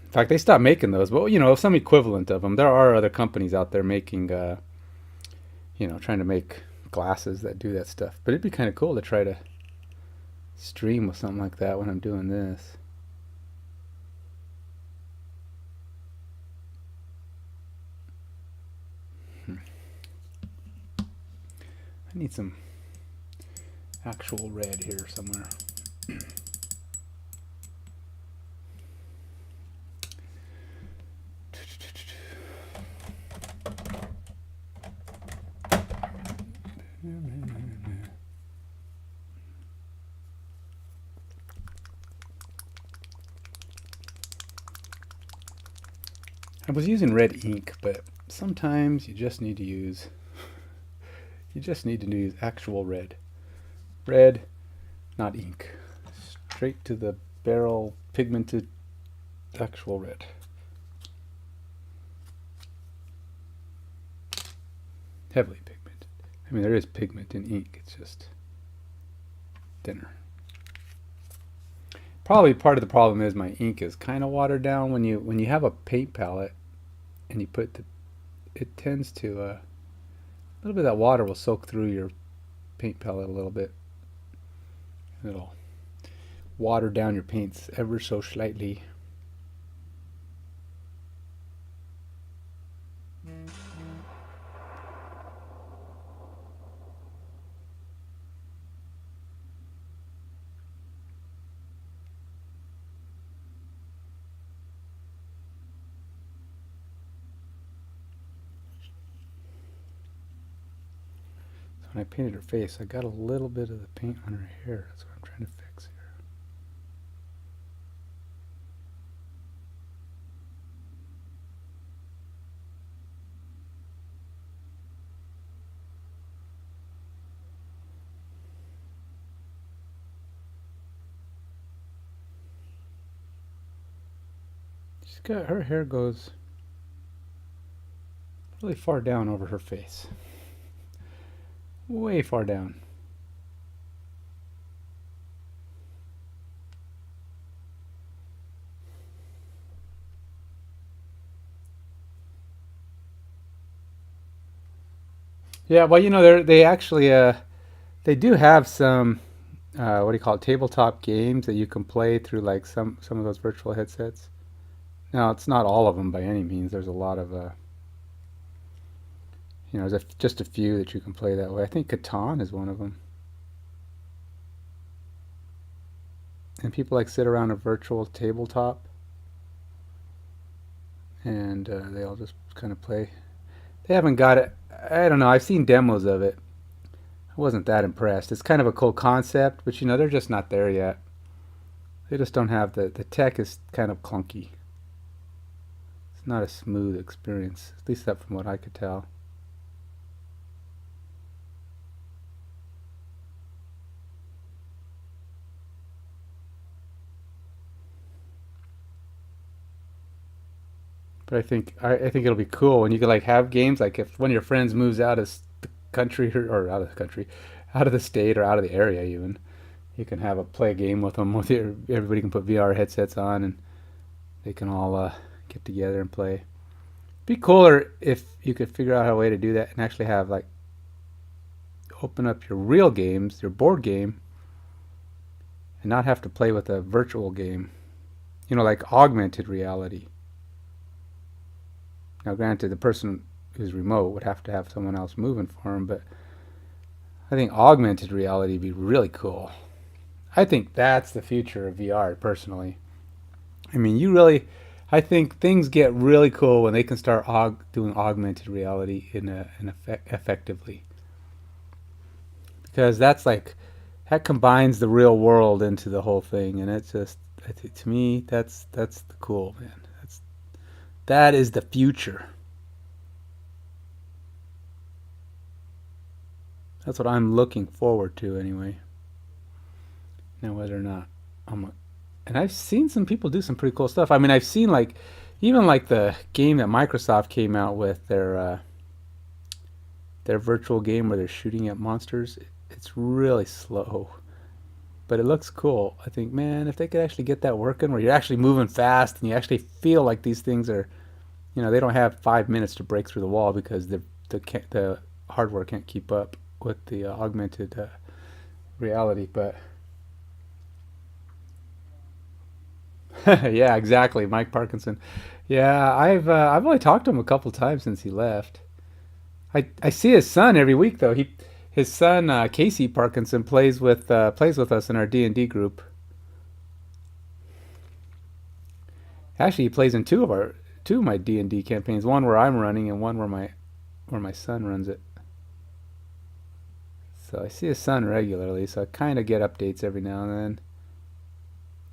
in fact, they stopped making those. But some equivalent of them. There are other companies out there making, trying to make glasses that do that stuff. But it'd be kind of cool to try to stream with something like that when I'm doing this. I need some actual red here somewhere. I was using red ink, but sometimes you just need to use actual red. Red, not ink. Straight to the barrel, pigmented, actual red. Heavily pigmented. I mean, there is pigment in ink, it's just thinner. Probably part of the problem is my ink is kind of watered down. When you have a paint palette and you put it tends to a little bit of that water will soak through your paint palette a little bit. It'll water down your paints ever so slightly. when I painted her face, I got a little bit of the paint on her hair. That's what I'm trying to fix here. She's got, her hair goes really far down over her face. Way far down. Yeah, well, you know, they actually they do have some what do you call it, tabletop games that you can play through like some of those virtual headsets. Now, it's not all of them by any means. There's a lot of you know, there's just a few that you can play that way. I think Catan is one of them. And people like sit around a virtual tabletop and they all just kind of play. They haven't got it. I don't know. I've seen demos of it. I wasn't that impressed. It's kind of a cool concept, but you know, they're just not there yet. They just don't have the tech is kind of clunky. It's not a smooth experience, at least that from what I could tell. But I think it'll be cool when you can like have games like if one of your friends moves out of the country or out of the country, out of the state or out of the area even, you can have a play a game with them. With your, everybody can put VR headsets on and they can all get together and play. Be cooler if you could figure out a way to do that and actually have like open up your real games, your board game, and not have to play with a virtual game. You know, like augmented reality. Now, granted, the person who's remote would have to have someone else moving for them, but I think augmented reality would be really cool. I think that's the future of VR, personally. I mean, I think things get really cool when they can start doing augmented reality effectively. Because that's like, that combines the real world into the whole thing, and it's just, to me, that's the cool, man. That is the future. That's what I'm looking forward to anyway. Now whether or not and I've seen some people do some pretty cool stuff. I mean, I've seen like even like the game that Microsoft came out with their virtual game where they're shooting at monsters. It's really slow, but it looks cool. I think, man, if they could actually get that working where you're actually moving fast and you actually feel like these things are, you know, they don't have 5 minutes to break through the wall because the hardware can't keep up with the augmented reality. But yeah, exactly, Mike Parkinson. Yeah, I've only talked to him a couple times since he left. I see his son every week though. His son Casey Parkinson plays with us in our D&D group. Actually, he plays in two of my D&D campaigns. One where I'm running, and one where my son runs it. So I see his son regularly. So I kind of get updates every now and then.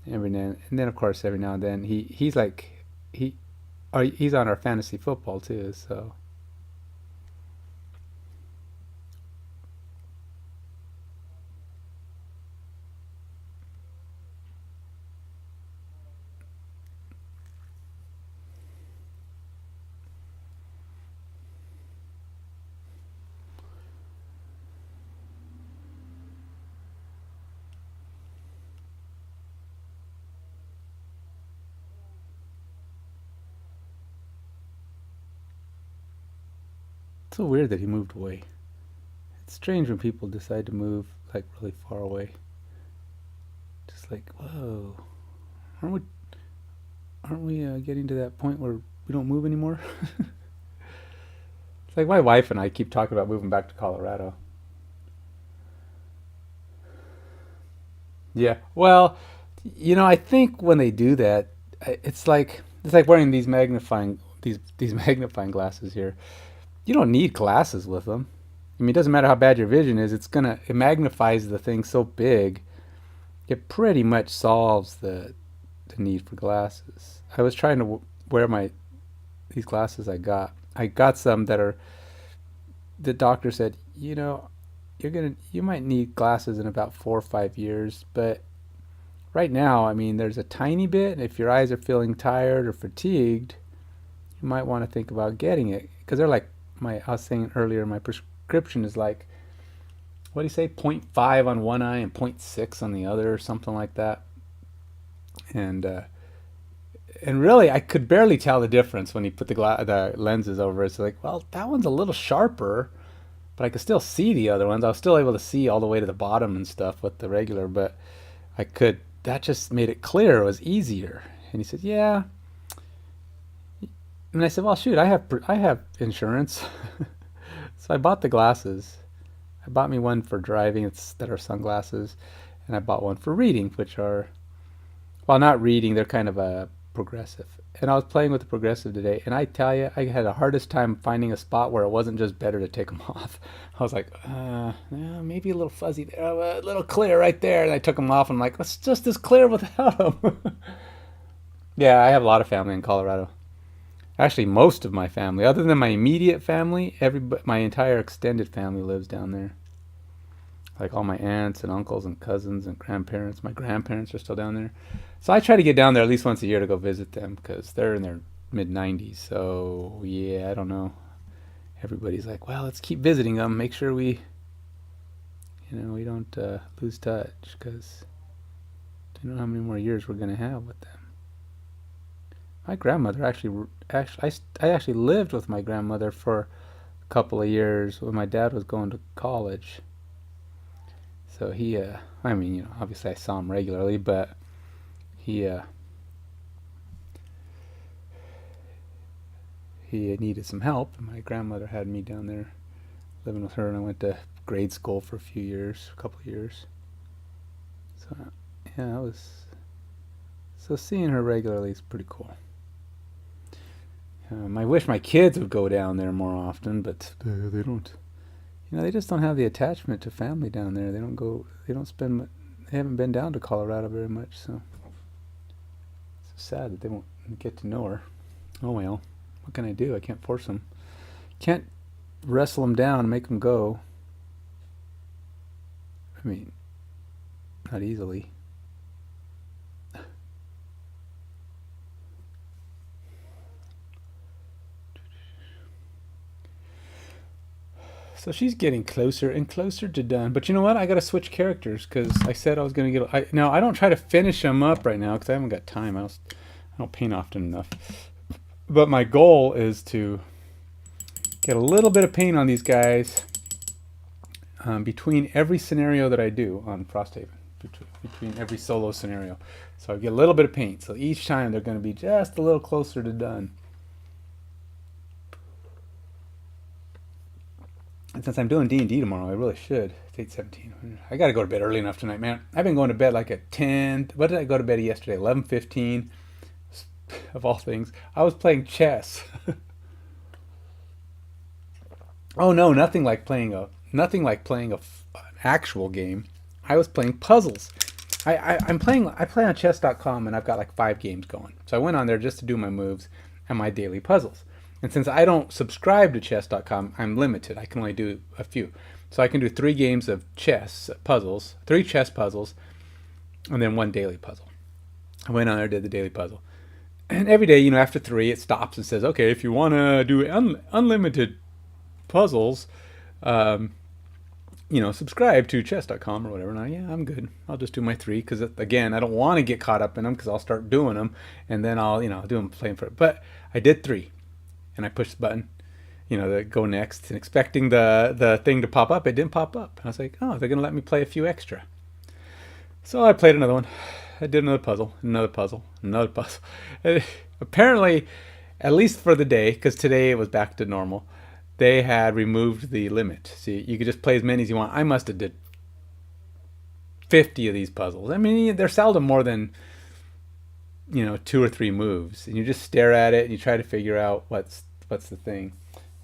And then of course every now and then he's on our fantasy football too. So. It's so weird that he moved away. It's strange when people decide to move like really far away. Just like, whoa, aren't we getting to that point where we don't move anymore? It's like my wife and I keep talking about moving back to Colorado. Yeah. Well, you know, I think when they do that, it's like wearing these magnifying glasses here. You don't need glasses with them. I mean, it doesn't matter how bad your vision is, it magnifies the thing so big, it pretty much solves the need for glasses. I was trying to wear these glasses I got. I got some that are, the doctor said, you might need glasses in about 4 or 5 years, but right now, I mean, there's a tiny bit. If your eyes are feeling tired or fatigued, you might want to think about getting it, because they're like, I was saying earlier, my prescription is like, what do you say, 0.5 on one eye and 0.6 on the other, or something like that. And really, I could barely tell the difference when you put the lenses over. It's like, well, that one's a little sharper, but I could still see the other ones. I was still able to see all the way to the bottom and stuff with the regular, but that just made it clear. It was easier. And he said, yeah. And I said, well, shoot, I have insurance. So I bought the glasses. I bought me one for driving that are sunglasses, and I bought one for reading, which are, well, not reading, they're kind of a progressive. And I was playing with the progressive today, and I tell you, I had the hardest time finding a spot where it wasn't just better to take them off. I was like, maybe a little fuzzy there, a little clear right there, and I took them off, and I'm like, it's just as clear without them. Yeah, I have a lot of family in Colorado. Actually, most of my family, other than my immediate family, my entire extended family lives down there. Like all my aunts and uncles and cousins and grandparents. My grandparents are still down there. So I try to get down there at least once a year to go visit them, because they're in their mid-90s. So, yeah, I don't know. Everybody's like, well, let's keep visiting them. Make sure we don't lose touch, because I don't know how many more years we're going to have with them. My grandmother I actually lived with my grandmother for a couple of years when my dad was going to college. So he, obviously I saw him regularly, but he needed some help. And my grandmother had me down there living with her, and I went to grade school for a couple of years. So, yeah, so seeing her regularly is pretty cool. I wish my kids would go down there more often, but they don't. They just don't have the attachment to family down there. They haven't been down to Colorado very much, so it's sad that they won't get to know her. Oh well, what can I do? I can't force them. Can't wrestle them down and make them go. I mean, not easily. So she's getting closer and closer to done. But you know what? I got to switch characters, because I said I was going to get... Now, I don't try to finish them up right now, because I haven't got time. I don't paint often enough. But my goal is to get a little bit of paint on these guys between every scenario that I do on FrostHaven. Between every solo scenario. So I get a little bit of paint. So each time they're going to be just a little closer to done. And since I'm doing D&D tomorrow, I really should. It's 8:17. I got to go to bed early enough tonight, man. I've been going to bed like at 10. What did I go to bed yesterday? 11:15. Of all things, I was playing chess. Oh no, nothing like playing an actual game. I was playing puzzles. I play on chess.com, and I've got like 5 games going. So I went on there just to do my moves and my daily puzzles. And since I don't subscribe to chess.com, I'm limited. I can only do a few. So I can do 3 games of chess puzzles, 3 chess puzzles, and then 1 daily puzzle. I went on there, did the daily puzzle. And every day, after 3, it stops and says, okay, if you want to do unlimited puzzles, subscribe to chess.com or whatever. And I'm good. I'll just do my 3, because, again, I don't want to get caught up in them, because I'll start doing them, and then I'll, do them playing for it. But I did 3. And I pushed the button, the go next, and expecting the thing to pop up. It didn't pop up. And I was like, oh, they're going to let me play a few extra. So I played another one. I did another puzzle, another puzzle, another puzzle. Apparently, at least for the day, because today it was back to normal, they had removed the limit. See, you could just play as many as you want. I must have did 50 of these puzzles. I mean, they're seldom more than 2 or 3 moves, and you just stare at it and you try to figure out what's the thing.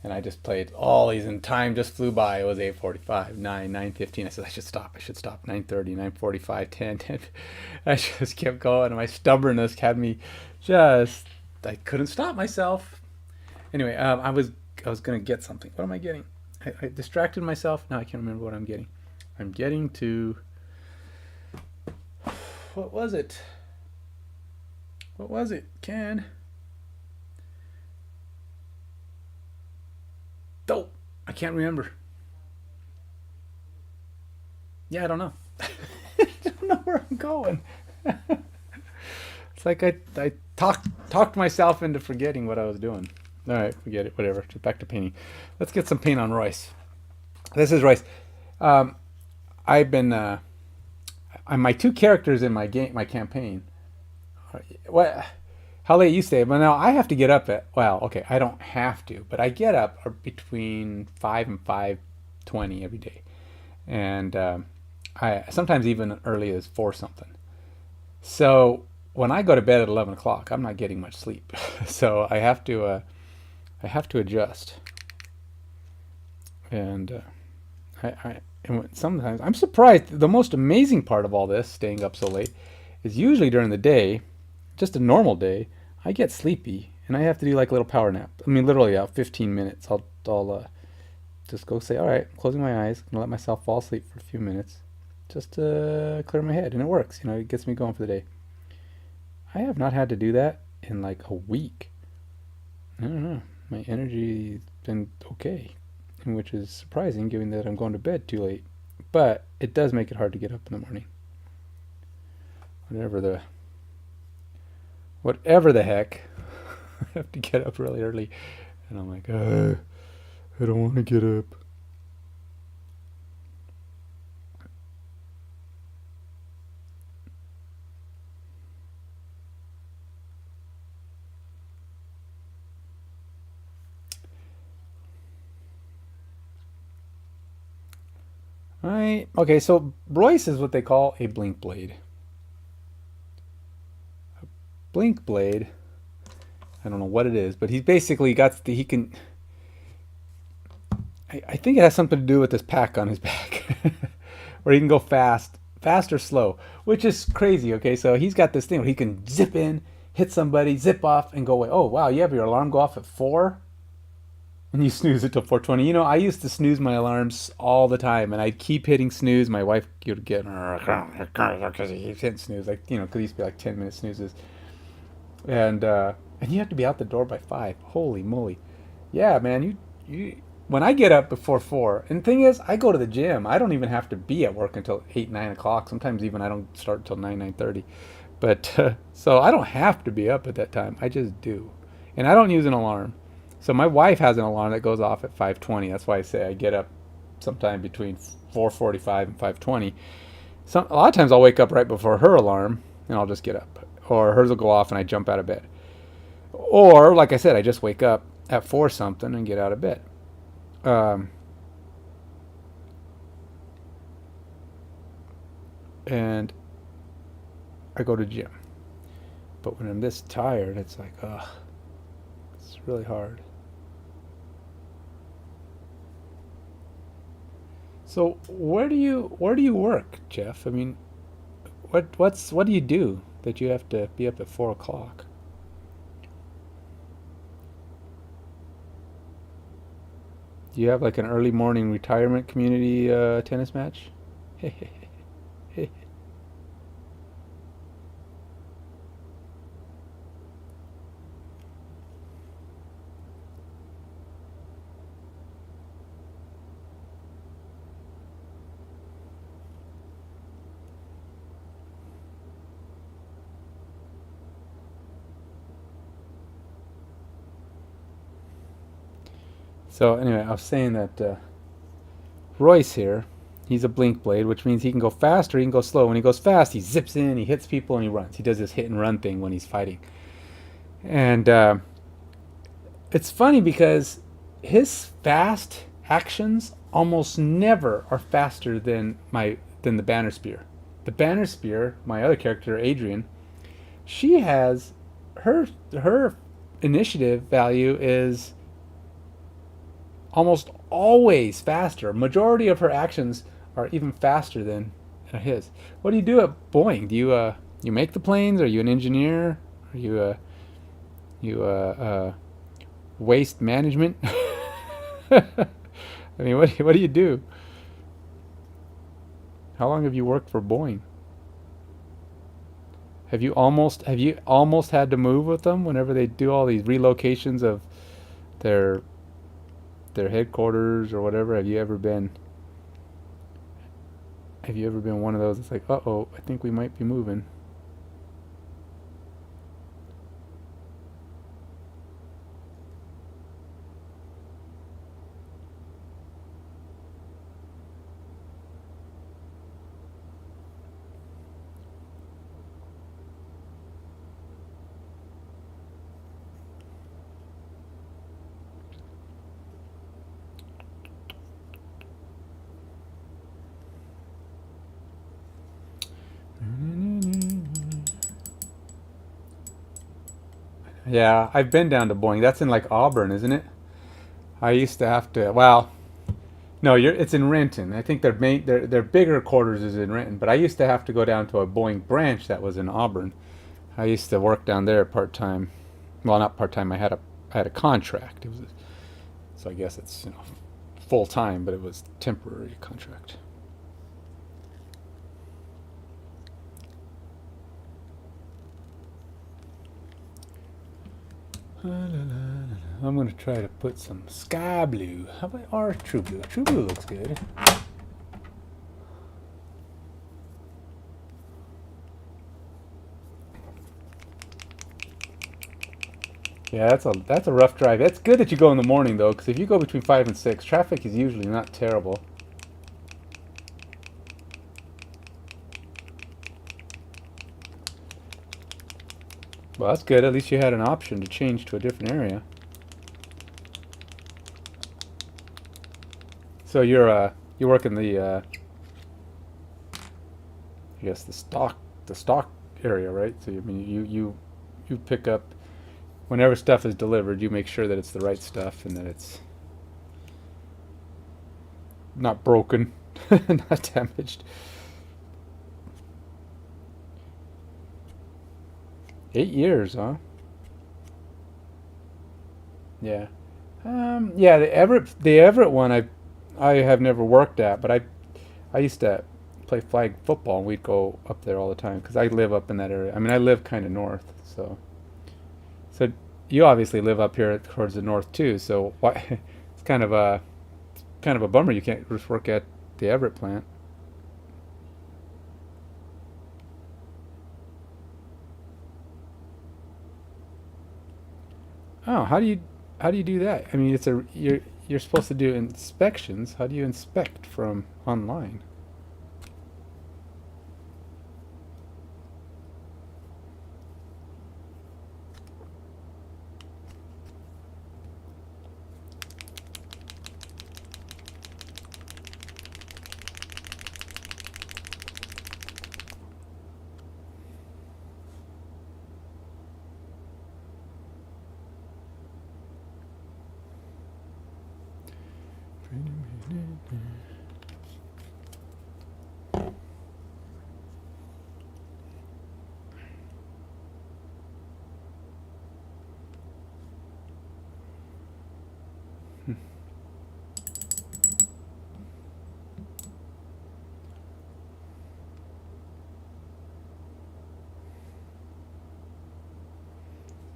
And I just played all these, and time just flew by. It was 8:45, 9:15. I said, I should stop. 9:30, 9:45, 10, 10. I just kept going, and my stubbornness had me just, I couldn't stop myself. Anyway, I was going to get something. What am I getting? I distracted myself. Now I can't remember what I'm getting. I'm getting to, what was it? What was it, Ken? Oh, I can't remember. Yeah, I don't know. I don't know where I'm going. It's like I talked myself into forgetting what I was doing. All right, forget it. Whatever. Just back to painting. Let's get some paint on Royce. This is Royce. I've been my two characters in my campaign. What? How late you stay? But now I have to get up at, well, okay, I don't have to, but I get up between 5 and 5:20 every day, and I sometimes even early as 4 something. So when I go to bed at 11 o'clock, I'm not getting much sleep. So I have to adjust, and and sometimes I'm surprised. The most amazing part of all this, staying up so late, is usually during the day. Just a normal day, I get sleepy and I have to do like a little power nap. I mean, literally, 15 minutes. I'll just go say, all right, I'm closing my eyes, gonna let myself fall asleep for a few minutes, just to clear my head, and it works. It gets me going for the day. I have not had to do that in like a week. I don't know. My energy's been okay, which is surprising given that I'm going to bed too late. But it does make it hard to get up in the morning. Whatever the heck, I have to get up really early, and I'm like, I don't want to get up. Right. Okay, so Royce is what they call a blink blade. Blink blade, I don't know what it is, but he's basically he can, I think it has something to do with this pack on his back where he can go fast or slow, which is crazy. Okay, so he's got this thing where he can zip in, hit somebody, zip off, and go away. Oh wow, you have your alarm go off at 4 and you snooze it till 4:20. I used to snooze my alarms all the time, and I'd keep hitting snooze. My wife would get because he keeps hitting snooze, like because it used to be like 10-minute snoozes. And you have to be out the door by 5. Holy moly. Yeah, man, you when I get up before 4, and the thing is, I go to the gym. I don't even have to be at work until 8, 9 o'clock. Sometimes even I don't start until 9, 9:30. But so I don't have to be up at that time. I just do. And I don't use an alarm. So my wife has an alarm that goes off at 5:20. That's why I say I get up sometime between 4:45 and 5:20. A lot of times I'll wake up right before her alarm, and I'll just get up. Or hers will go off and I jump out of bed. Or, like I said, I just wake up at 4 something and get out of bed. And I go to gym. But when I'm this tired, it's like, it's really hard. So where do you work, Jeff? I mean, what do you do that you have to be up at 4 o'clock? Do you have like an early morning retirement community tennis match? So anyway, I was saying that Royce here, he's a blink blade, which means he can go fast or he can go slow. When he goes fast, he zips in, he hits people, and he runs. He does this hit and run thing when he's fighting. And it's funny because his fast actions almost never are faster than the banner spear. The banner spear, my other character, Adrian, she has her initiative value is almost always faster. Majority of her actions are even faster than his. What do you do at Boeing? Do you make the planes? Are you an engineer? Are you waste management? I mean, what do you do? How long have you worked for Boeing? Have you almost had to move with them whenever they do all these relocations of their headquarters or whatever? Have you ever been one of those that's like, uh-oh, I think we might be moving? Yeah, I've been down to Boeing. That's in like Auburn, isn't it? I used to have to. Well, no, it's in Renton. I think their bigger quarters is in Renton, but I used to have to go down to a Boeing branch that was in Auburn. I used to work down there part time. Well, not part time. I had a contract. It was so I guess it's full time, but it was temporary contract. I'm gonna try to put some sky blue. How about our true blue? True blue looks good. Yeah, that's a rough drive. It's good that you go in the morning though, because if you go between 5 and 6, traffic is usually not terrible. Well, that's good. At least you had an option to change to a different area. So you work in the I guess the stock area, right? So I mean you pick up whenever stuff is delivered, you make sure that it's the right stuff and that it's not broken, not damaged. 8 years, huh? Yeah. Yeah, the Everett one I have never worked at, but I used to play flag football and we'd go up there all the time because I live up in that area. I mean, I live kind of north, so you obviously live up here towards the north too. So why it's kind of a bummer you can't just work at the Everett plant. Oh, how do you do that? I mean, you're supposed to do inspections. How do you inspect from online?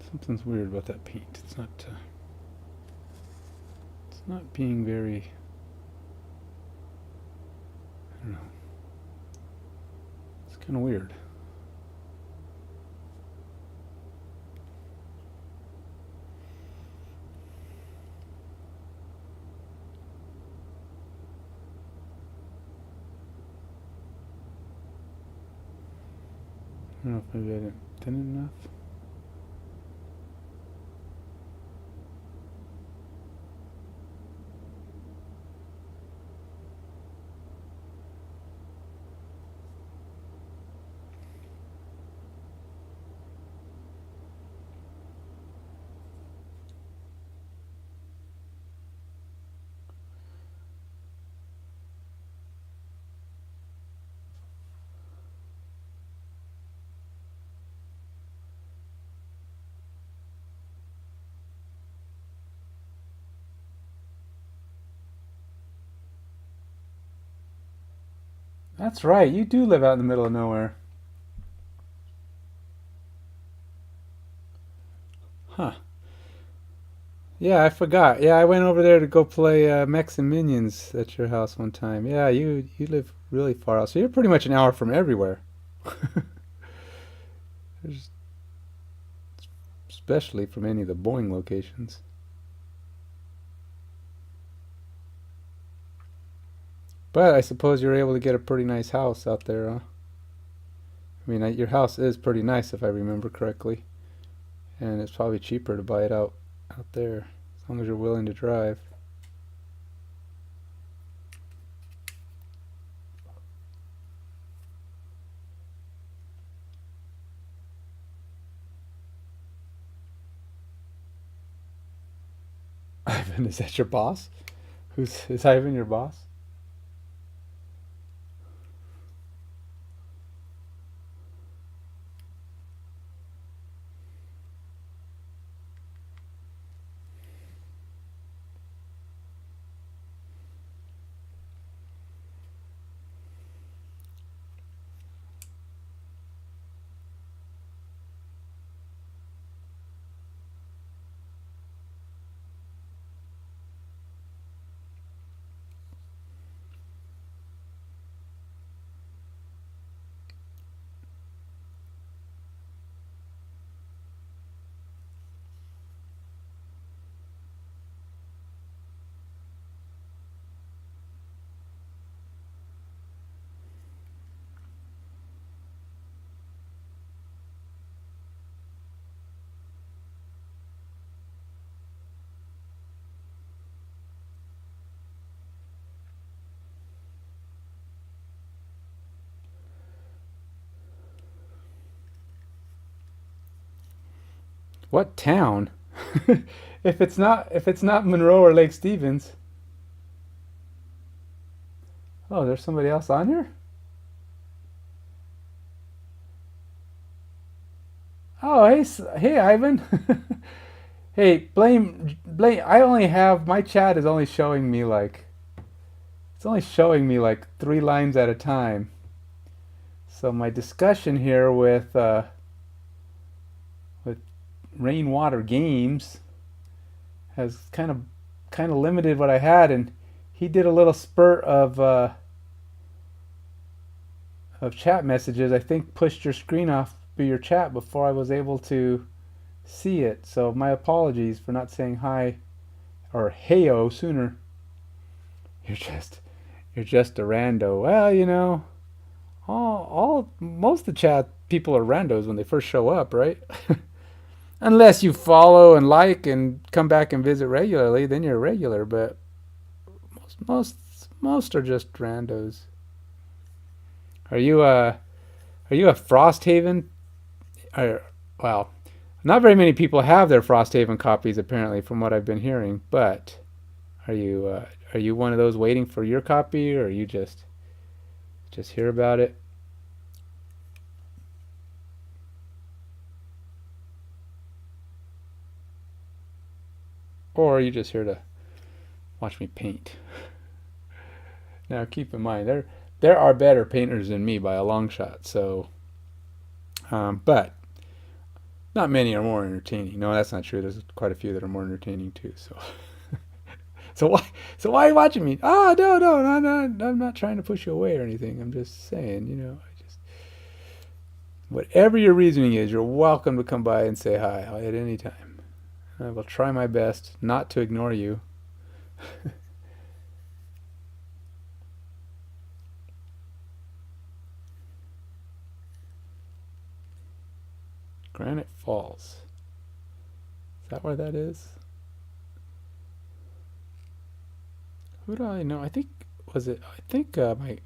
Something's weird about that paint. It's not being very. I don't know. It's kind of weird. I don't know if maybe I didn't thin it enough. That's right. You do live out in the middle of nowhere. Huh. Yeah, I forgot. Yeah, I went over there to go play Mechs and Minions at your house one time. Yeah, you live really far out, so you're pretty much an hour from everywhere. There's- Especially from any of the Boeing locations. But I suppose you're able to get a pretty nice house out there, huh? I mean, your house is pretty nice if I remember correctly, and it's probably cheaper to buy it out there as long as you're willing to drive. Ivan, is that your boss? Is Ivan your boss? What town? If it's not Monroe or Lake Stevens. Oh, there's somebody else on here? Oh, hey Ivan. Hey, blame I only have my chat is only showing me like it's only showing me like 3 lines at a time. So my discussion here with Rainwater Games has kind of limited what I had, and he did a little spurt of chat messages. I think pushed your screen off your chat before I was able to see it. So my apologies for not saying hi or heyo sooner. You're just you're just a rando. Well, all most of the chat people are randos when they first show up, right? Unless you follow and like and come back and visit regularly, then you're regular. But most most are just randos. Are you a are you a Frosthaven? Or, well, not very many people have their Frosthaven copies apparently, from what I've been hearing. But are you one of those waiting for your copy, or are you just hear about it, or are you just here to watch me paint? Now keep in mind there are better painters than me by a long shot. So, but not many are more entertaining. No, that's not true. There's quite a few that are more entertaining too. So, so why are you watching me? Ah, no, no, no, no. I'm not trying to push you away or anything. I'm just saying, I just whatever your reasoning is, you're welcome to come by and say hi at any time. I will try my best not to ignore you. Granite Falls. Is that where that is? Who do I know? I think was it? I think my.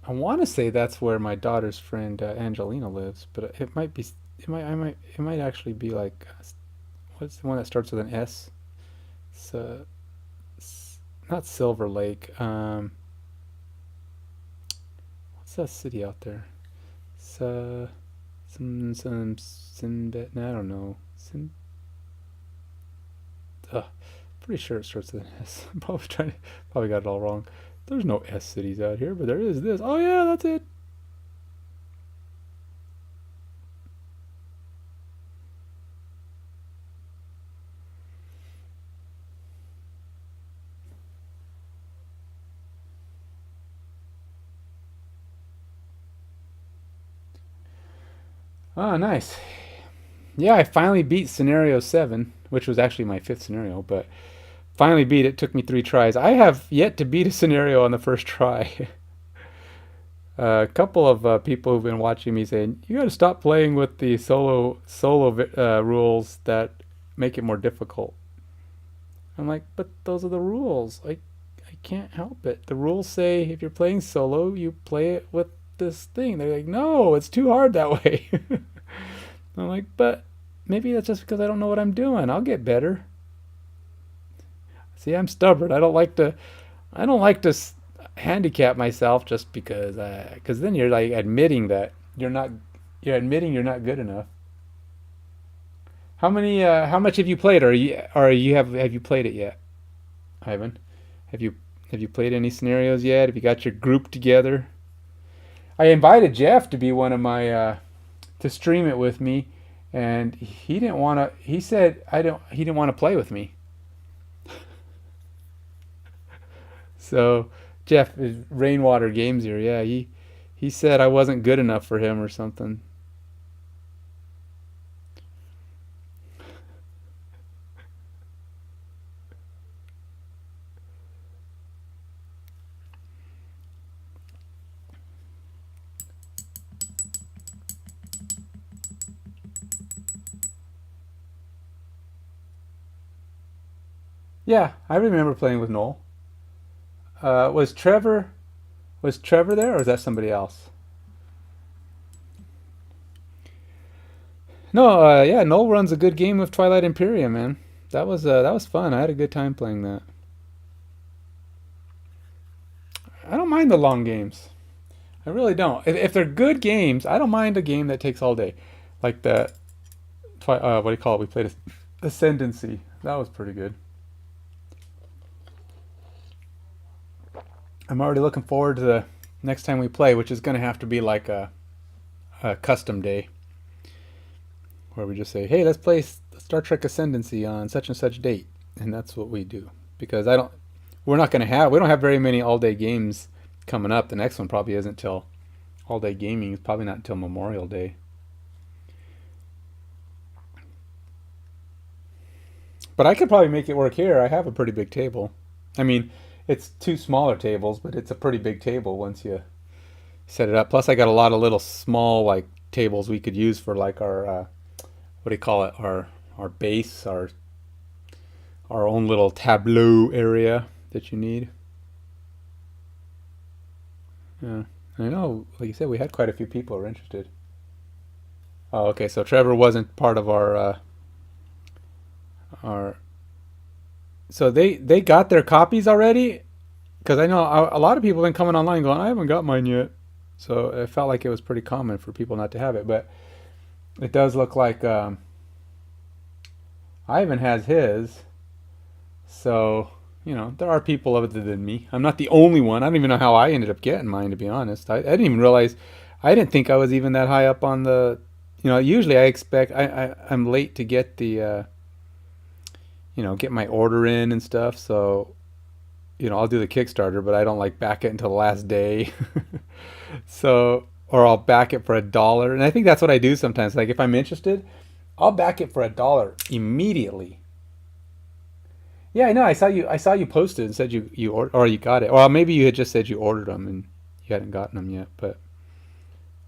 I want to say that's where my daughter's friend Angelina lives, but it might be. It might actually be like. What's the one that starts with an S? It's not Silver Lake. What's that city out there? It's some Sinbad. No, I don't know. Uh, Pretty sure it starts with an S. I'm probably got it all wrong. There's no S cities out here, but there is this. Oh yeah, that's it. Oh, nice. Yeah, I finally beat scenario 7, which was actually my 5th scenario, but finally beat it. Took me 3 tries. I have yet to beat a scenario on the first try. A couple of people who've been watching me saying, you got to stop playing with the solo rules that make it more difficult. I'm like, but those are the rules. I can't help it. The rules say if you're playing solo, you play it with this thing. They're like, no, it's too hard that way. I'm like, but maybe that's just because I don't know what I'm doing. I'll get better. See, I'm stubborn. I don't like to. I don't like to handicap myself just because then you're like admitting that you're not. You're admitting you're not good enough. How many? How much have you played? Have you played it yet, Ivan? Have you have you played any scenarios yet? Have you got your group together? I invited Jeff to be one of my to stream it with me, and he didn't want to. He said I don't. He didn't want to play with me. So Jeff is Rainwater Games here. Yeah, he said I wasn't good enough for him or something. Yeah, I remember playing with Noel. Was Trevor there, or was that somebody else? No, yeah, Noel runs a good game of Twilight Imperium, man. That was fun. I had a good time playing that. I don't mind the long games. I really don't. If they're good games, I don't mind a game that takes all day, like the what do you call it? We played Ascendancy. That was pretty good. I'm already looking forward to the next time we play, which is going to have to be like a custom day where we just say, "Hey, let's play Star Trek Ascendancy on such and such date," and that's what we do. Because we don't have very many all-day games coming up. The next one probably isn't till all-day gaming is probably not until Memorial Day. But I could probably make it work here. I have a pretty big table. I mean, it's two smaller tables, but it's a pretty big table once you set it up. Plus, I got a lot of little small like tables we could use for like our what do you call it? Our base, our own little tableau area that you need. Yeah, I know. Like you said, we had quite a few people who were interested. Oh, okay. So Trevor wasn't part of our. So they got their copies already, because I know a lot of people have been coming online going, I haven't got mine yet. So it felt like it was pretty common for people not to have it, but it does look like Ivan has his. So, there are people other than me. I'm not the only one. I don't even know how I ended up getting mine, to be honest. I didn't even realize, I didn't think I was even that high up on the, usually I expect, I'm late to get the, get my order in and stuff. So, I'll do the Kickstarter, but I don't like back it until the last day. So, or I'll back it for $1. And I think that's what I do sometimes. Like if I'm interested, I'll back it for $1 immediately. Yeah, I know. I saw you posted and said or you got it. Or maybe you had just said you ordered them and you hadn't gotten them yet.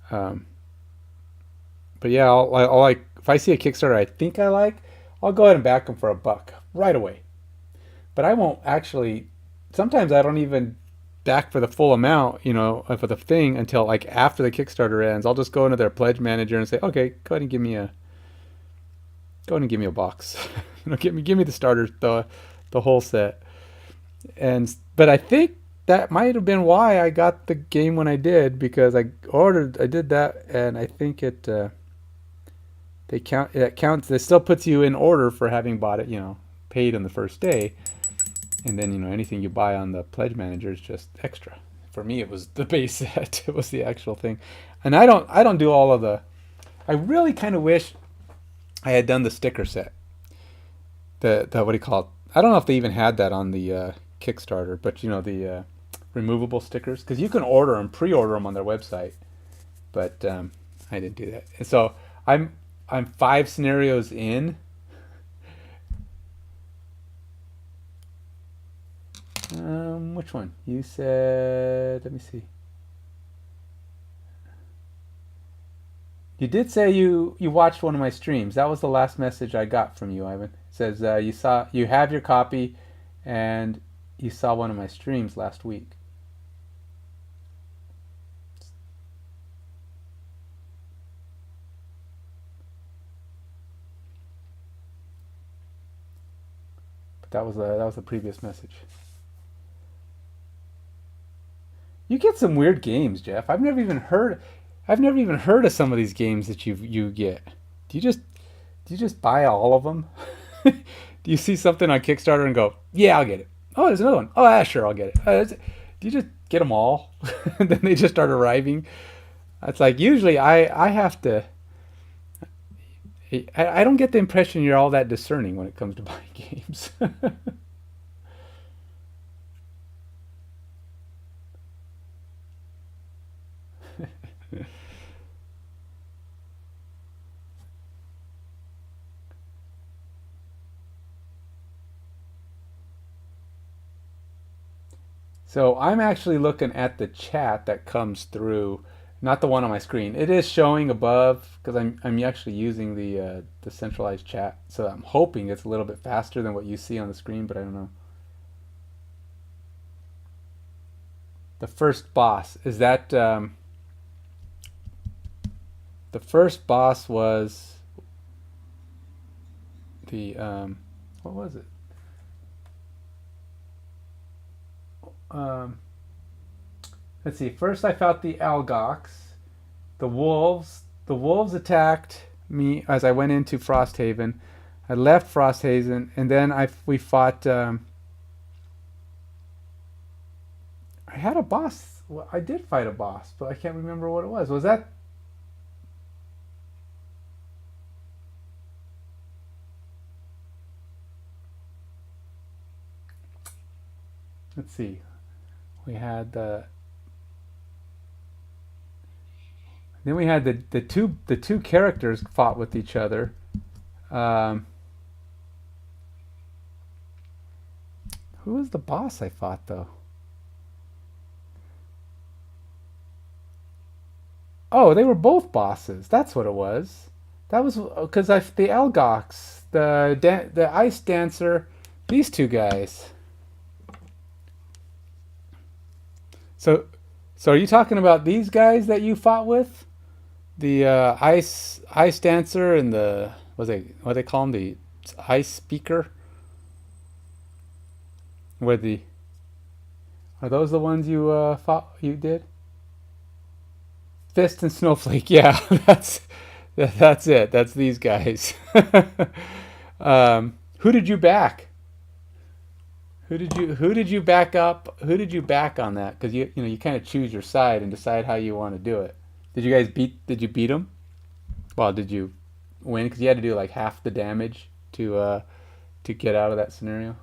Um, but yeah, I'll like if I see a Kickstarter I think I like, I'll go ahead and back them for $1 right away. But I won't actually. Sometimes I don't even back for the full amount, for the thing until like after the Kickstarter ends. I'll just go into their pledge manager and say, okay, go ahead and give me a box. Give me the starters, the whole set. But I think that might have been why I got the game when I did, because I did that, and I think it counts. It still puts you in order for having bought it, paid on the first day. But I won't actually. Sometimes I don't even back for the full amount, until like after the Kickstarter ends. I'll just go into their pledge manager and say, okay, go ahead and give me a box. Give me the starters, the whole set. But I think that might have been why I got the game when I did, because I ordered. I did that, and I think it counts. It still puts you in order for having bought it, paid on the first day. And then, anything you buy on the pledge manager is just extra. For me, it was the base set. It was the actual thing. And I don't do all of the. I really kind of wish I had done the sticker set. The what do you call it? I don't know if they even had that on the Kickstarter, but the removable stickers, because you can order them, pre-order them on their website. But I didn't do that. And so I'm 5 scenarios in. Which one? You said, let me see. You did say you watched one of my streams. That was the last message I got from you, Ivan. It says you have your copy, and you saw one of my streams last week. But that was the previous message. You get some weird games, Jeff. I've never even heard of some of these games that you get. Do you just buy all of them? Do you see something on Kickstarter and go, yeah, I'll get it? Oh, there's another one. Oh, yeah, sure, I'll get it. Do you just get them all? And then they just start arriving? It's like, usually I have to. I don't get the impression you're all that discerning when it comes to buying games. So I'm actually looking at the chat that comes through, not the one on my screen. It is showing above because I'm actually using the centralized chat. So I'm hoping it's a little bit faster than what you see on the screen, but I don't know. The first boss, is that the first boss was the what was it? Let's see. First, I fought the Algox, the wolves. The wolves attacked me as I went into FrostHaven. I left FrostHaven, and then we fought. I had a boss. Well, I did fight a boss, but I can't remember what it was. Was that? Let's see. We had then we had the two characters fought with each other. Who was the boss I fought though? Oh, they were both bosses. That's what it was. That was because the Elgox, the IceDancer, these two guys. So are you talking about these guys that you fought with? The IceDancer and the what they call them, the Ice Speaker? Are those the ones you you did? Fist and Snowflake. Yeah, that's it. That's these guys. Who did you back? Who did you back up? Who did you back on that? Because you kind of choose your side and decide how you want to do it. Did you beat them? Well, did you win? Because you had to do like half the damage to get out of that scenario.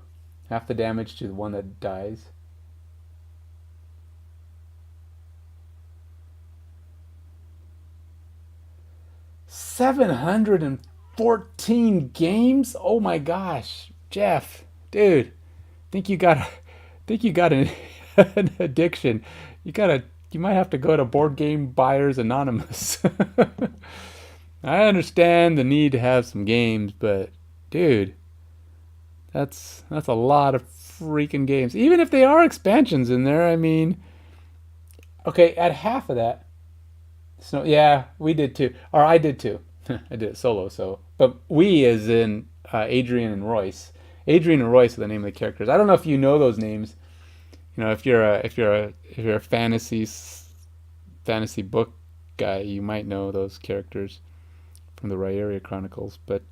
Half the damage to the one that dies. $714 games? Oh my gosh, Jeff, dude, think you got an, an addiction. You might have to go to Board Game Buyers Anonymous. I understand the need to have some games, but dude, that's a lot of freaking games. Even if they are expansions in there, I mean, okay, at half of that. So yeah, we did too, or I did too. I did it solo. So, but we, as in Adrian and Royce. Adrian and Royce are the name of the characters. I don't know if you know those names. If you're a fantasy book guy, you might know those characters from the Ryria Chronicles. But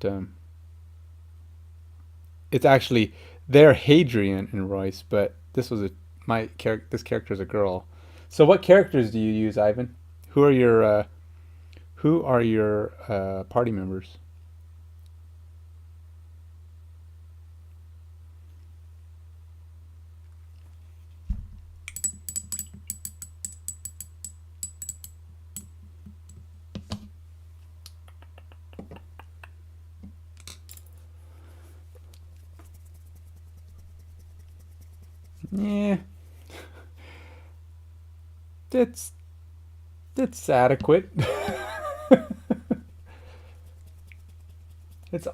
it's actually they're Hadrian and Royce, but this was this character is a girl. So what characters do you use, Ivan? Who are your party members? Yeah, it's adequate. it's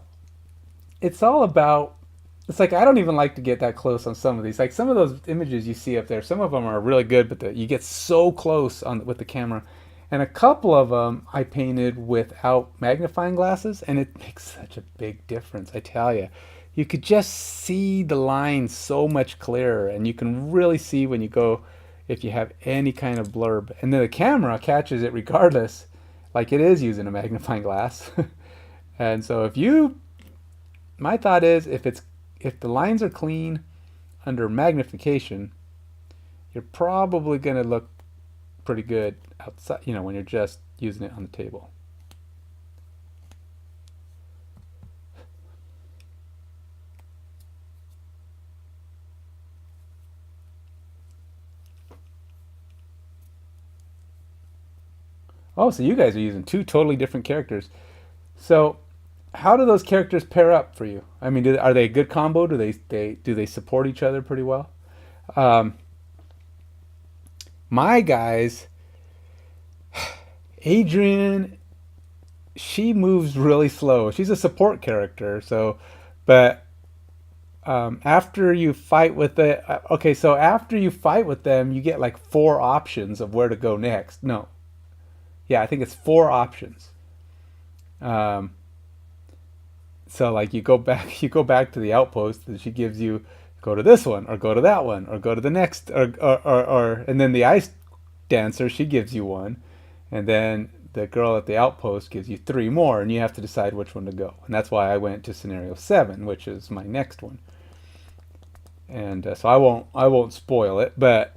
it's all about. It's like I don't even like to get that close on some of these. Like some of those images you see up there, some of them are really good, but you get so close with the camera. And a couple of them I painted without magnifying glasses, and it makes such a big difference. I tell you, you could just see the lines so much clearer, and you can really see when you go, if you have any kind of blurb. And then the camera catches it regardless, like it is using a magnifying glass. And so my thought is if the lines are clean under magnification, you're probably going to look pretty good outside, when you're just using it on the table. Oh, so you guys are using two totally different characters. So how do those characters pair up for you? I mean, are they a good combo? Do they support each other pretty well? Um, my guys, Adrian, she moves really slow. She's a support character, but after you fight with it, okay, so after you fight with them, you get like 4 options of where to go next. No, yeah, I think it's 4 options. Um, so like you go back, to the outpost, and she gives you go to this one, or go to that one, or go to the next, or and then the ice dancer, she gives you one, and then the girl at the outpost gives you 3 more, and you have to decide which one to go. And that's why I went to scenario 7, which is my next one. And so I won't spoil it, but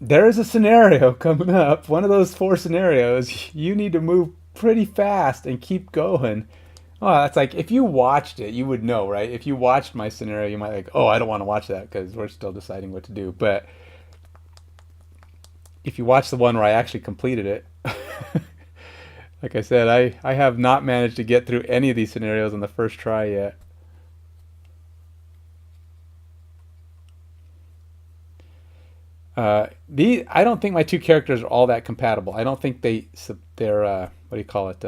there is a scenario coming up. One of those 4 scenarios, you need to move pretty fast and keep going. Oh, that's like if you watched it, you would know, right? If you watched my scenario, you might like, oh, I don't want to watch that because we're still deciding what to do. But if you watch the one where I actually completed it, like I said, I have not managed to get through any of these scenarios on the first try yet. I don't think my 2 characters are all that compatible. I don't think they're what do you call it,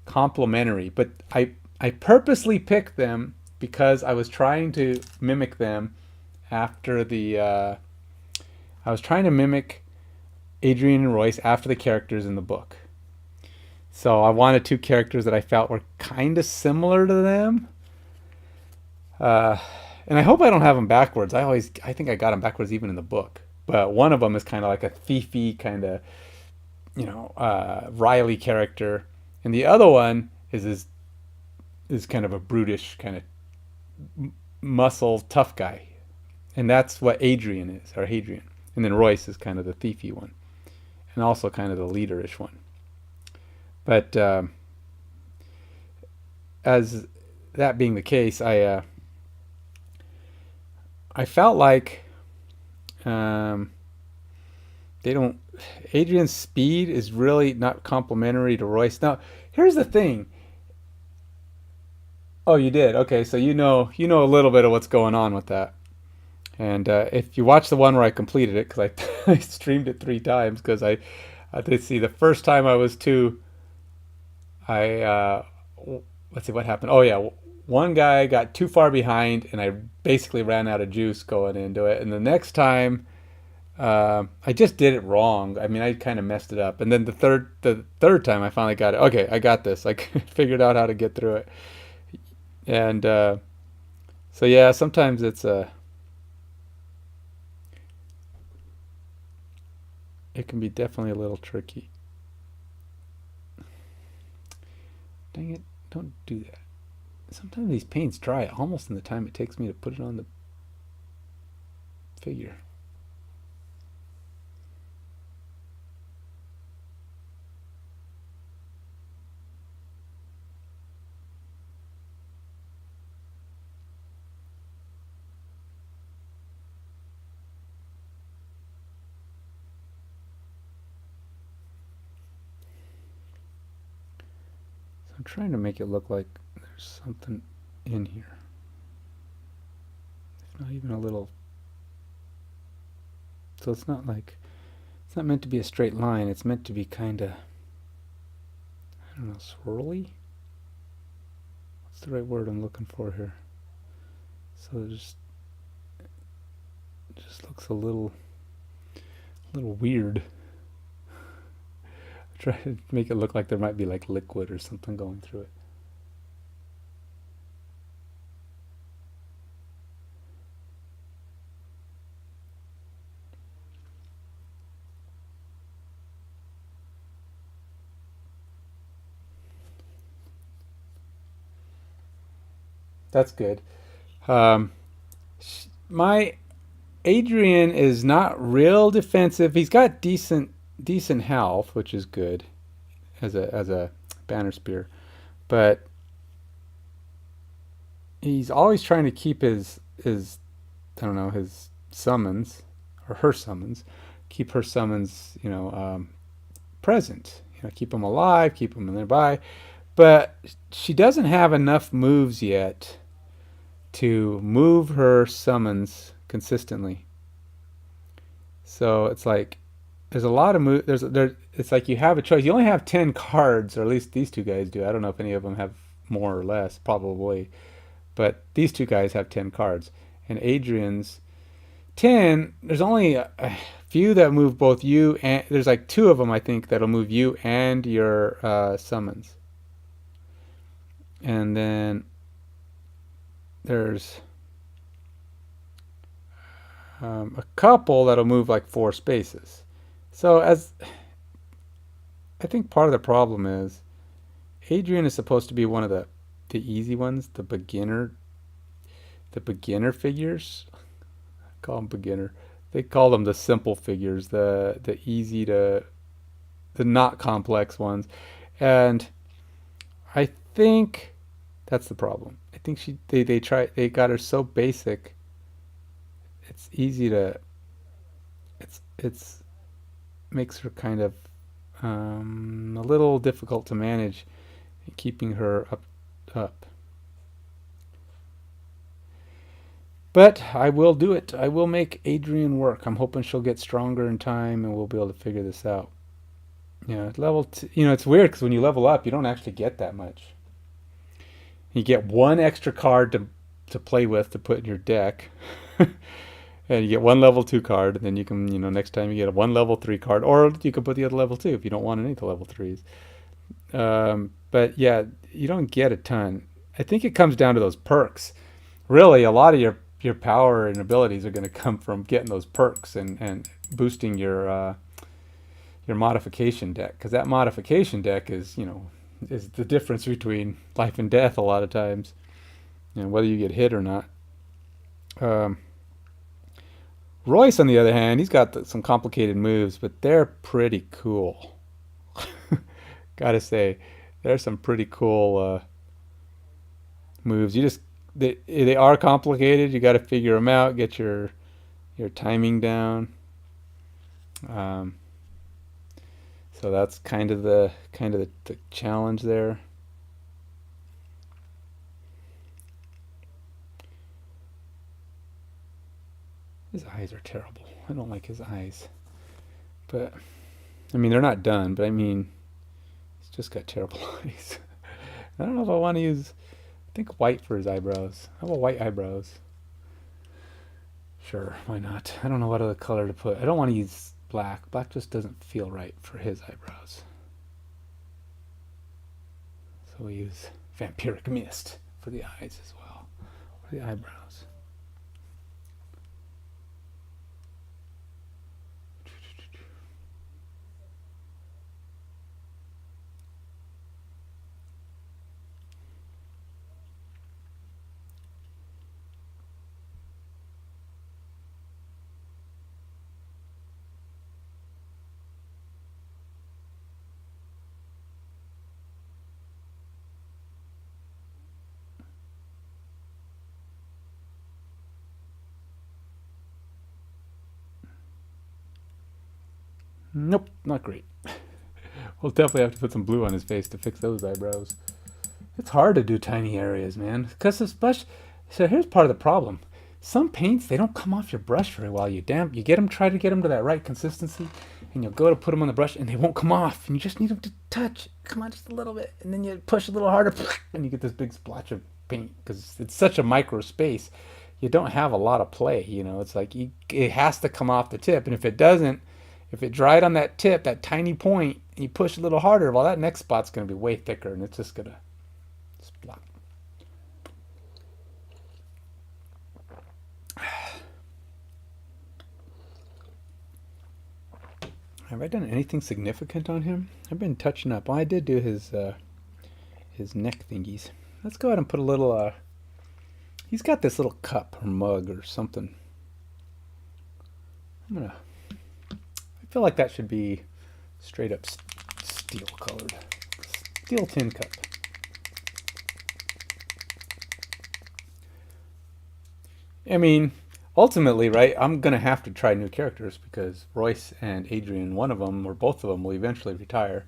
complementary. But I purposely picked them because I was trying to mimic them after I was trying to mimic Adrian and Royce after the characters in the book. So I wanted 2 characters that I felt were kind of similar to them. And I hope I don't have them backwards. I think I got them backwards even in the book. But one of them is kind of like a thiefy kind of, Riley character, and the other one is kind of a brutish kind of muscle tough guy, and that's what Adrian is, or Hadrian. And then Royce is kind of the thiefy one, and also kind of the leaderish one. But as that being the case, I felt like they don't. Adrian's speed is really not complementary to Royce. Now, here's the thing. Oh, you did. Okay, so you know a little bit of what's going on with that. And if you watch the one where I completed it, because I streamed it 3 times, because I did see the first time I was let's see what happened. Oh yeah, one guy got too far behind, and I basically ran out of juice going into it. And the next time, I just did it wrong. I mean, I kind of messed it up. And then the third time, I finally got it. Okay, I got this. I figured out how to get through it. And so yeah, sometimes it can be definitely a little tricky. Dang it! Don't do that. sometimes these paints dry almost in the time it takes me to put it on the figure. I'm trying to make it look like there's something in here. If not even a little. So it's not meant to be a straight line. It's meant to be kind of, I don't know, swirly? What's the right word I'm looking for here? So it just looks a little weird. Try to make it look like there might be like liquid or something going through it. That's good. My Adrian is not real defensive. He's got decent health, which is good as a banner spear, but he's always trying to keep his I don't know, his summons or her summons, keep her summons, present. Keep them alive, keep them nearby. But she doesn't have enough moves yet to move her summons consistently. So it's like there's a lot of moves. It's like you have a choice. You only have 10 cards, or at least these two guys do. I don't know if any of them have more or less, probably. But these two guys have 10 cards. And Adrian's 10, there's only a few that move both you and... There's like 2 of them, I think, that'll move you and your summons. And then there's a couple that'll move like 4 spaces. So I think part of the problem is Adrian is supposed to be one of the easy ones, the beginner figures. I call them beginner. They call them the simple figures, the easy to, the not complex ones. And I think that's the problem. I think they got her so basic. It's easy to, it's makes her kind of a little difficult to manage, keeping her up. But I will do it. I will make Adrian work. I'm hoping she'll get stronger in time and we'll be able to figure this out. Level 2, it's weird because when you level up, you don't actually get that much. You get 1 extra card to play with, to put in your deck. And you get 1 level 2 card, and then you can, next time you get a 1 level 3 card, or you can put the other level 2 if you don't want any of the level 3s. But yeah, you don't get a ton. I think it comes down to those perks. Really, a lot of your power and abilities are going to come from getting those perks and boosting your modification deck, because that modification deck is the difference between life and death a lot of times, whether you get hit or not. Royce, on the other hand, he's got some complicated moves, but they're pretty cool. Gotta say, there's some pretty cool moves. They are complicated. You got to figure them out, get your timing down. So that's kind of the challenge there. His eyes are terrible. I don't like his eyes. But, they're not done, but he's just got terrible eyes. I don't know if I want to use, I think, white for his eyebrows. How about white eyebrows? Sure, why not? I don't know what other color to put. I don't want to use black. Black just doesn't feel right for his eyebrows. So we use vampiric mist for the eyes as well, for the eyebrows. Nope, not great. We'll definitely have to put some blue on his face to fix those eyebrows. It's hard to do tiny areas, man. Because especially, so here's part of the problem. Some paints, they don't come off your brush very well. You try to get them to that right consistency, and you'll go to put them on the brush, and they won't come off. And you just need them to touch. Come on, just a little bit. And then you push a little harder, and you get this big splotch of paint. Because it's such a micro space, you don't have a lot of play. It's like it has to come off the tip. And if it doesn't, if it dried on that tip, that tiny point, and you push a little harder, well, that next spot's going to be way thicker, and it's just going to splot. Have I done anything significant on him? I've been touching up. Well, I did do his neck thingies. Let's go ahead and put a little, he's got this little cup or mug or something. I feel like that should be straight up steel colored. Steel tin cup. I mean, ultimately, right, I'm going to have to try new characters because Royce and Adrian, one of them or both of them, will eventually retire.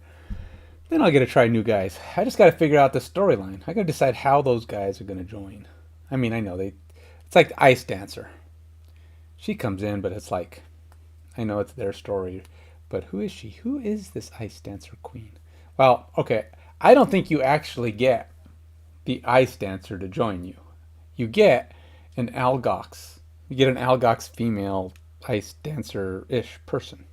Then I'll get to try new guys. I just got to figure out the storyline. I got to decide how those guys are going to join. I mean, I know it's like the IceDancer. She comes in, but it's like, I know it's their story, but who is she? Who is this IceDancer queen? Well, okay, I don't think you actually get the IceDancer to join you. You get an Algox. You get an Algox female IceDancer-ish person.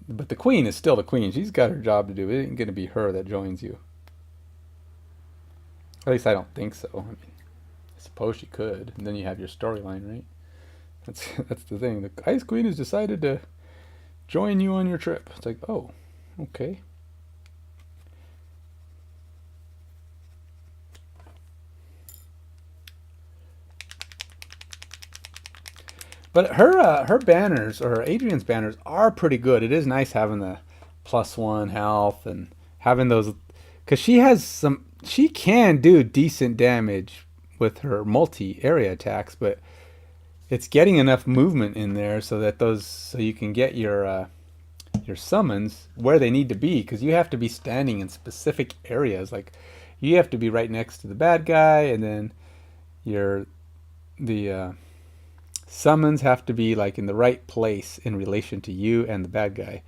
But the queen is still the queen. She's got her job to do. It ain't going to be her that joins you. At least I don't think so. I mean, I suppose she could. And then you have your storyline, right? That's the thing. The Ice Queen has decided to join you on your trip. It's like, oh, okay. But her banners, or Adrian's banners, are pretty good. It is nice having the +1 health and having those, because she can do decent damage with her multi-area attacks, but it's getting enough movement in there so you can get your summons where they need to be, because you have to be standing in specific areas. Like you have to be right next to the bad guy, and then the summons have to be like in the right place in relation to you and the bad guy.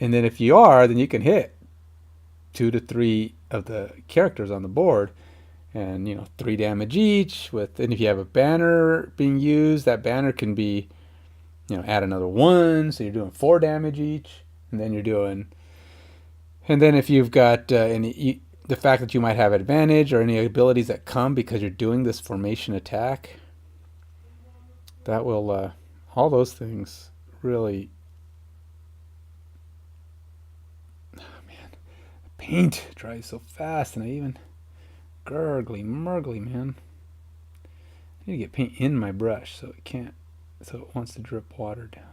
And then if you are, then you can hit 2 to 3 of the characters on the board, and 3 damage each. And if you have a banner being used, that banner can be, add another 1, so you're doing 4 damage each. And then if you've got the fact that you might have advantage or any abilities that come because you're doing this formation attack, that will, all those things really, oh man, the paint dries so fast, and I even gurgly murgly, man. I need to get paint in my brush so it wants to drip water down.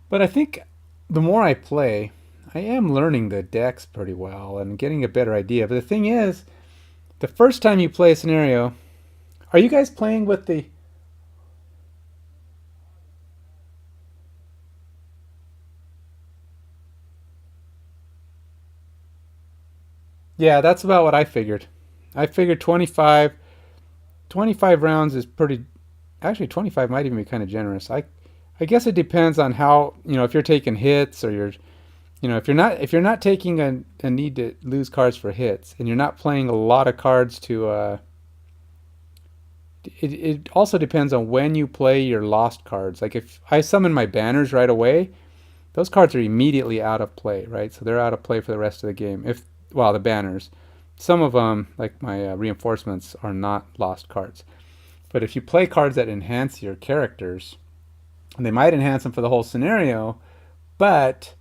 But I think the more I play, I am learning the decks pretty well and getting a better idea. But the thing is, the first time you play a scenario, are you guys playing with the... Yeah, that's about what I figured. I figured 25 rounds is pretty... Actually, 25 might even be kind of generous. I guess it depends on how, if you're taking hits, or if you're not taking a need to lose cards for hits, and you're not playing a lot of cards to, it also depends on when you play your lost cards. Like if I summon my banners right away, those cards are immediately out of play, right? So they're out of play for the rest of the game. The banners, some of them, like my reinforcements, are not lost cards. But if you play cards that enhance your characters, and they might enhance them for the whole scenario, but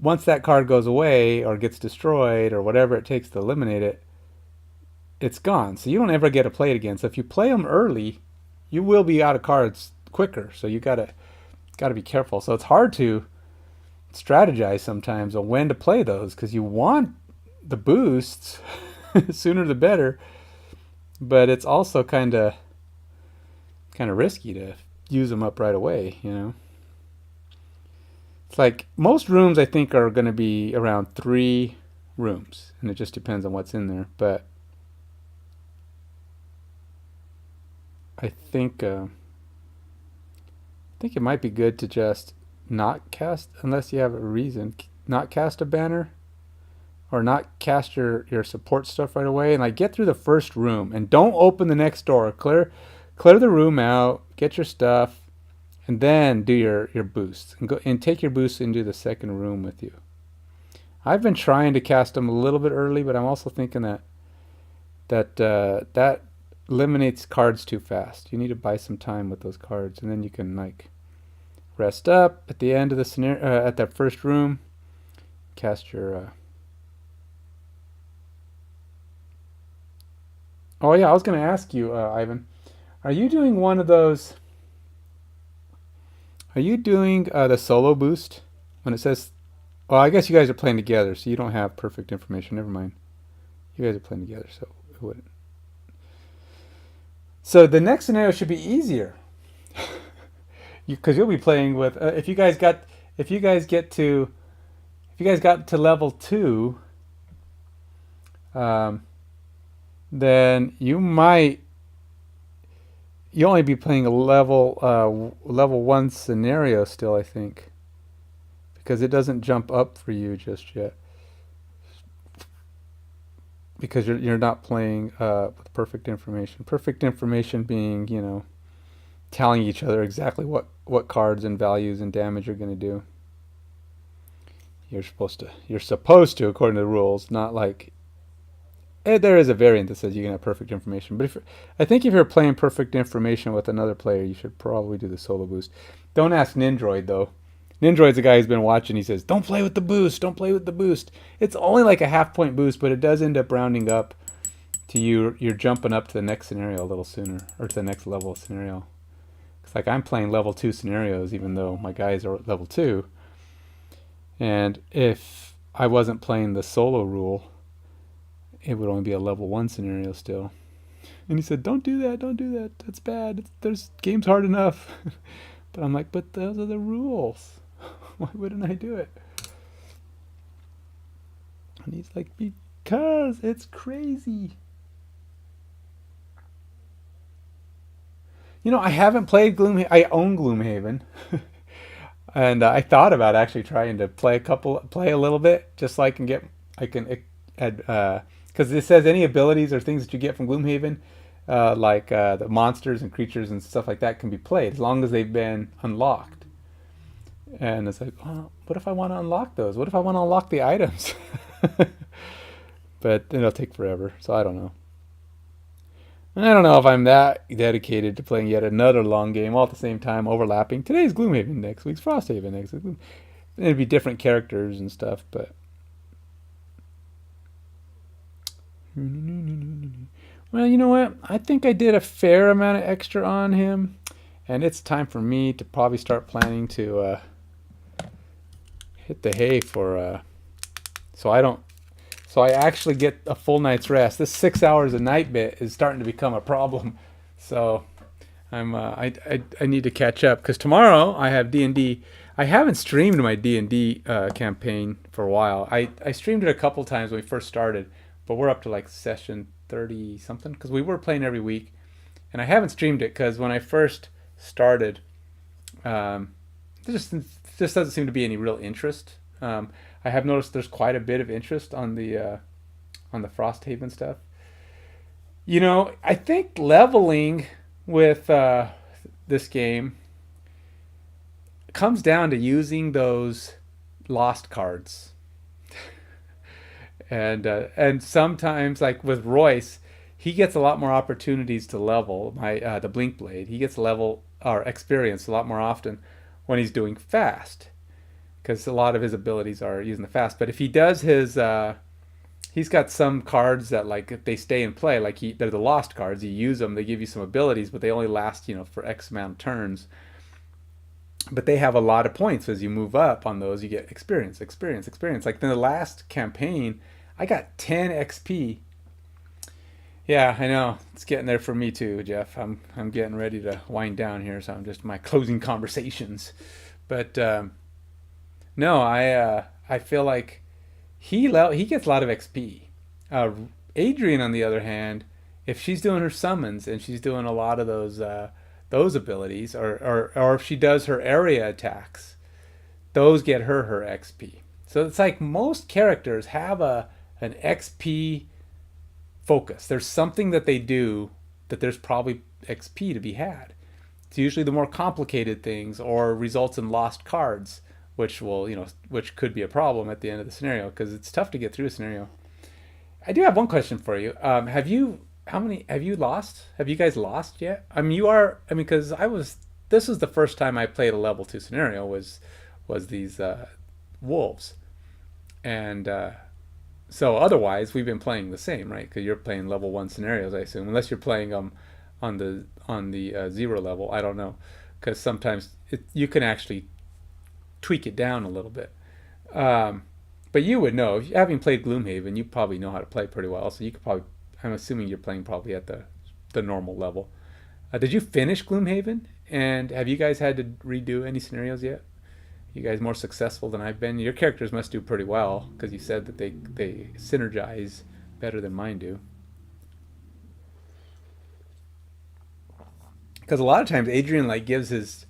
once that card goes away or gets destroyed or whatever it takes to eliminate it, it's gone. So you don't ever get to play it again. So if you play them early, you will be out of cards quicker. So you gotta be careful. So it's hard to strategize sometimes on when to play those because you want the boosts sooner the better, but it's also kind of risky to use them up right away, you know. It's like most rooms I think are going to be around 3 rooms, and it just depends on what's in there, but I think it might be good to just not cast, unless you have a reason, not cast a banner or not cast your support stuff right away, and like get through the first room and don't open the next door. Clear the room out, get your stuff, and then do your boosts and go and take your boosts into the second room with you. I've been trying to cast them a little bit early, but I'm also thinking that eliminates cards too fast. You need to buy some time with those cards, and then you can like rest up at the end of the scenario, at that first room, cast your oh yeah, I was going to ask you, Ivan, are you doing one of those? Are you doing the solo boost when it says? Well, I guess you guys are playing together, so you don't have perfect information. Never mind. You guys are playing together, so it wouldn't. So the next scenario should be easier, because you'll be playing with. If you guys got to level 2, then you only be playing a level 1 scenario still, I think, because it doesn't jump up for you just yet, because you're not playing with perfect information. Perfect information being, you know, telling each other exactly what cards and values and damage are going to do. You're supposed to, according to the rules, not like. There is a variant that says you can have perfect information, but I think if you're playing perfect information with another player, you should probably do the solo boost. Don't ask Nindroid though. Nindroid's a guy who's been watching. He says, "Don't play with the boost. Don't play with the boost." It's only like a half-point boost, but it does end up rounding up to you're jumping up to the next scenario a little sooner, or to the next level scenario. It's like I'm playing level 2 scenarios, even though my guys are level 2. And if I wasn't playing the solo rule, it would only be a level 1 scenario still. And he said, don't do that, that's bad, there's game's hard enough. But I'm like, but those are the rules. Why wouldn't I do it? And he's like, because it's crazy. You know, I haven't played Gloomhaven. I own Gloomhaven. And I thought about actually trying to play a little bit, just so I can add, because it says any abilities or things that you get from Gloomhaven, like the monsters and creatures and stuff like that, can be played as long as they've been unlocked. And it's like, oh, what if I want to unlock those? What if I want to unlock the items? But it'll take forever, so I don't know. And I don't know if I'm that dedicated to playing yet another long game all at the same time, overlapping. Today's Gloomhaven, next week's FrostHaven, next week. It'd be different characters and stuff, but. Well, you know what? I think I did a fair amount of extra on him, and it's time for me to probably start planning to hit the hay for so I actually get a full night's rest. This 6 hours a night bit is starting to become a problem, so I need to catch up, because tomorrow I have D&D. I haven't streamed my D&D campaign for a while. I streamed it a couple times when we first started, but we're up to like session 30 something, because we were playing every week, and I haven't streamed it because when I first started, there just doesn't seem to be any real interest. I have noticed there's quite a bit of interest on the FrostHaven stuff. You know, I think leveling with this game comes down to using those lost cards. And sometimes, like with Royce, he gets a lot more opportunities to level the Blink Blade. He gets level or experience a lot more often when he's doing fast, because a lot of his abilities are using the fast. But if he does he's got some cards that like if they stay in play, like they're the lost cards. You use them, they give you some abilities, but they only last for X amount of turns. But they have a lot of points as you move up on those. You get experience, experience, experience. Like in the last campaign, I got 10 XP. Yeah, I know it's getting there for me too, Jeff. I'm getting ready to wind down here, so I'm just my closing conversations. But no, I feel like he gets a lot of XP. Adrian, on the other hand, if she's doing her summons and she's doing a lot of those abilities, or if she does her area attacks, those get her XP. So it's like most characters have an XP focus. There's something that they do that there's probably XP to be had. It's usually the more complicated things or results in lost cards, which which could be a problem at the end of the scenario because it's tough to get through a scenario. I do have one question for you. Have you lost? Have you guys lost yet? Because this was the first time I played a level 2 scenario was these wolves. And so otherwise we've been playing the same, right? Because you're playing level 1 scenarios, I assume, unless you're playing them on the 0 level. I don't know, because sometimes you can actually tweak it down a little bit. But you would know, having played Gloomhaven, you probably know how to play pretty well. So you could probably, I'm assuming you're playing probably at the normal level. Did you finish Gloomhaven? And have you guys had to redo any scenarios yet? You guys more successful than I've been? Your characters must do pretty well, because you said that they synergize better than mine do. Because a lot of times Adrian like gives his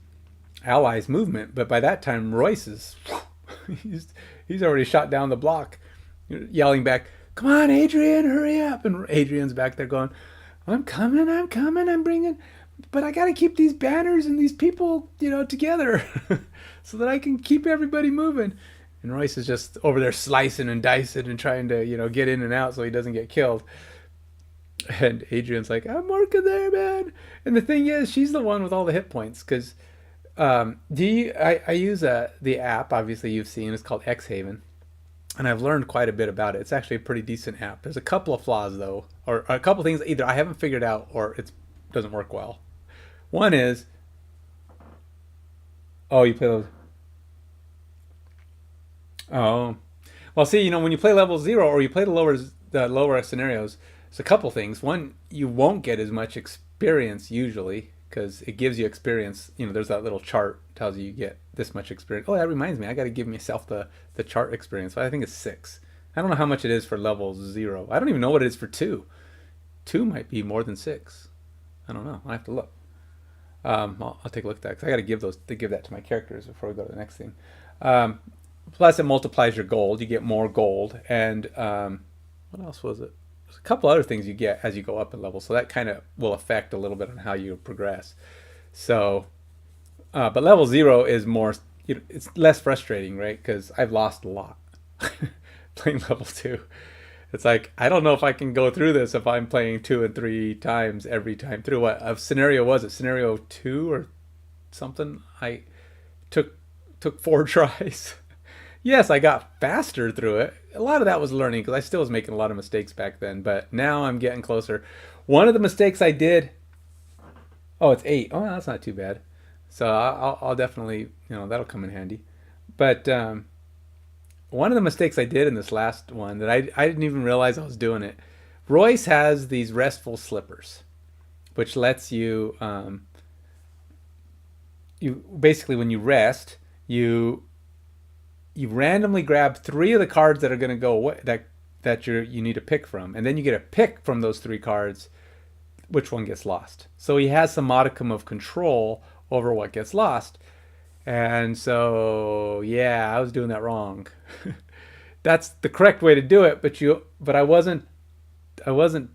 allies movement, but by that time Royce is he's already shot down the block, yelling back, "Come on, Adrian, hurry up!" And Adrian's back there going, I'm coming, I'm bringing, but I got to keep these banners and these people, together so that I can keep everybody moving." And Royce is just over there slicing and dicing and trying to, get in and out so he doesn't get killed. And Adrian's like, "I'm working there, man." And the thing is, she's the one with all the hit points, because I use the app, obviously you've seen, it's called FrostHaven. And I've learned quite a bit about it. It's actually a pretty decent app. There's a couple of flaws, though, or a couple things either I haven't figured out or it doesn't work well. One is, you play those. Oh, well, see, when you play level 0 or you play the lower scenarios, there's a couple things. One, you won't get as much experience usually, because it gives you experience. There's that little chart tells you get this much experience. Oh, that reminds me, I got to give myself the chart experience. I think it's 6. I don't know how much it is for level 0. I don't even know what it is for 2. 2 might be more than 6. I don't know. I have to look. I'll take a look at that, because I got to give that to my characters before we go to the next thing. Plus, it multiplies your gold. You get more gold, and what else was it? There's a couple other things you get as you go up in level, so that kind of will affect a little bit on how you progress. So, but level 0 is more, it's less frustrating, right? Because I've lost a lot playing level 2. It's like, I don't know if I can go through this if I'm playing 2 and 3 times every time through. What a scenario was it? Scenario 2 or something? I took 4 tries. Yes, I got faster through it. A lot of that was learning, because I still was making a lot of mistakes back then, but now I'm getting closer. One of the mistakes I did, it's 8. Oh, that's not too bad. So I'll definitely, that'll come in handy. But one of the mistakes I did in this last one that I didn't even realize I was doing it. Royce has these restful slippers, which lets you, basically when you rest, you randomly grab 3 of the cards that are going to go away, that you need to pick from, and then you get a pick from those 3 cards which one gets lost. So he has some modicum of control over what gets lost. And so, yeah, I was doing that wrong. That's the correct way to do it, but I wasn't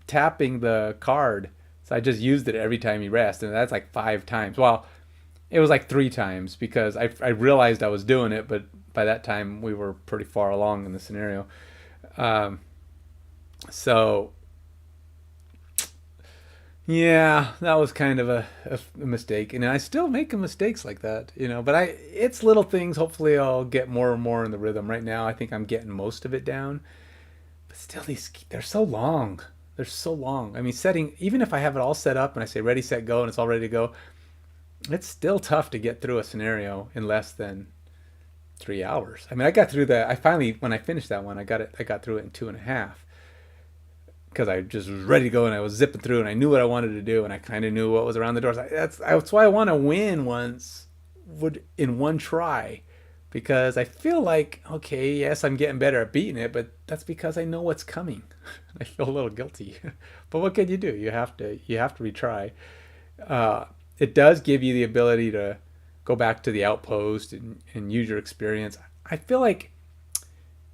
tapping the card. So I just used it every time he rests, and that's like 5 times. Well, it was like 3 times, because I realized I was doing it, but by that time we were pretty far along in the scenario. So yeah, that was kind of a mistake, and I still make mistakes like that, but it's little things. Hopefully I'll get more and more in the rhythm. Right now I think I'm getting most of it down, But still, they're so long. They're so long. I mean, even if I have it all set up and I say ready, set, go, and it's all ready to go, it's still tough to get through a scenario in less than 3 hours. I mean, I got through when I finished that one, I got through it in 2.5, because I just was ready to go and I was zipping through and I knew what I wanted to do and I kind of knew what was around the doors. That's why I want to win in one try, because I feel like, okay, yes, I'm getting better at beating it, but that's because I know what's coming. I feel a little guilty, but what can you do? You have to retry. It does give you the ability to go back to the outpost and use your experience. I feel like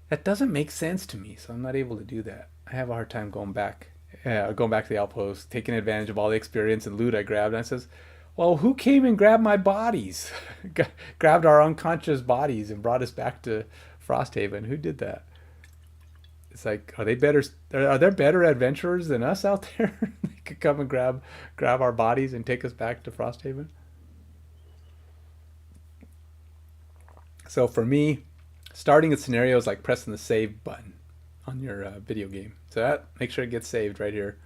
that doesn't make sense to me, so I'm not able to do that. I have a hard time going back to the outpost, taking advantage of all the experience and loot I grabbed. And I says, well, who came and grabbed my bodies? Grabbed our unconscious bodies and brought us back to FrostHaven. Who did that? It's like, are there better adventurers than us out there? They could come and grab our bodies and take us back to FrostHaven. So for me, starting a scenario is like pressing the save button on your video game. So make sure it gets saved right here.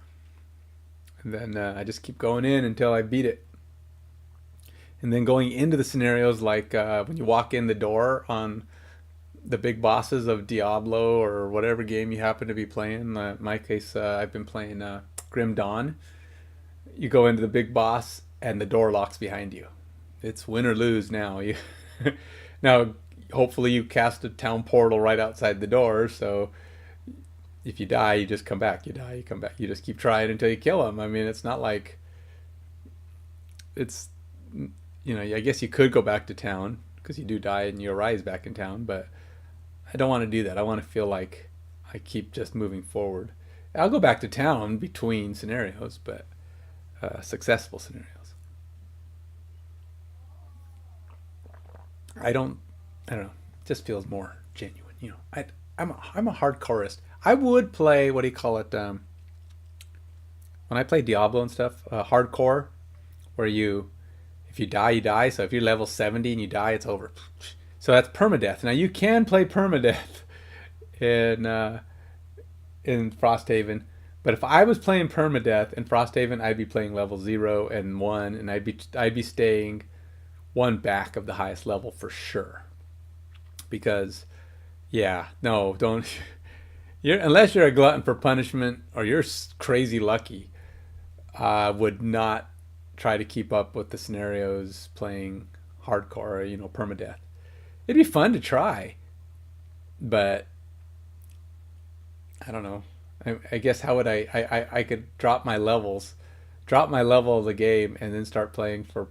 And then I just keep going in until I beat it. And then going into the scenarios, like when you walk in the door on the big bosses of Diablo or whatever game you happen to be playing. In my case, I've been playing Grim Dawn. You go into the big boss and the door locks behind you. It's win or lose now. Now, hopefully you cast a town portal right outside the door, so if you die, you just come back. You die, you come back. You just keep trying until you kill them. I mean, it's not like it's, I guess you could go back to town because you do die and you arise back in town, but I don't want to do that. I want to feel like I keep just moving forward. I'll go back to town between scenarios, but successful scenarios. I don't know. It just feels more genuine. I'm a hardcoreist. I would play, what do you call it? When I play Diablo and stuff, hardcore, where if you die, you die. So if you're level 70 and you die, it's over. So that's permadeath. Now you can play permadeath in FrostHaven, but if I was playing permadeath in FrostHaven, I'd be playing level 0 and 1, and I'd be staying one back of the highest level for sure. Because, don't. Unless you're a glutton for punishment or you're crazy lucky, I would not try to keep up with the scenarios playing hardcore, permadeath. It'd be fun to try, but I don't know. I guess how would I could drop my level of the game and then start playing for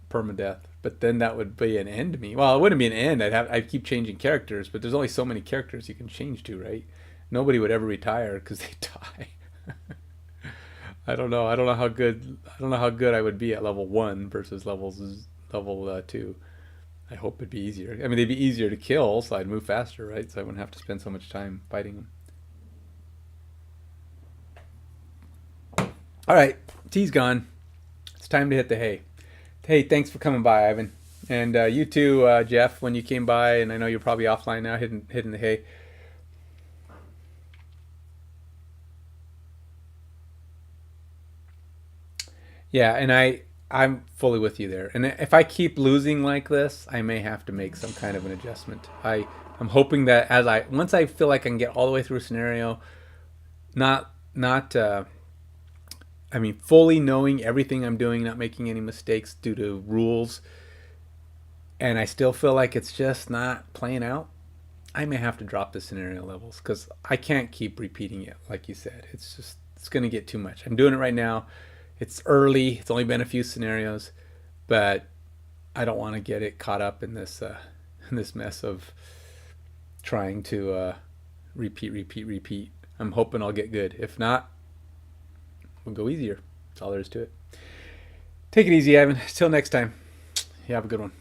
permadeath, but then that would be an end to me. Well, it wouldn't be an end. I'd keep changing characters, but there's only so many characters you can change to, right? Nobody would ever retire because they die. I don't know how good I would be at level 1 versus level 2. I hope it'd be easier. I mean, they'd be easier to kill, so I'd move faster, right? So I wouldn't have to spend so much time fighting them. All right, tea's gone. It's time to hit the hay. Hey, thanks for coming by, Ivan. And you too, Jeff, when you came by, and I know you're probably offline now, hitting the hay. Yeah, and I'm fully with you there. And if I keep losing like this, I may have to make some kind of an adjustment. I'm hoping that once I feel like I can get all the way through a scenario, fully knowing everything I'm doing, not making any mistakes due to rules, and I still feel like it's just not playing out, I may have to drop the scenario levels because I can't keep repeating it, like you said. It's going to get too much. I'm doing it right now. It's early. It's only been a few scenarios, but I don't want to get it caught up in this mess of trying to repeat. I'm hoping I'll get good. If not, we'll go easier. That's all there is to it. Take it easy, Ivan. Till next time. You have a good one.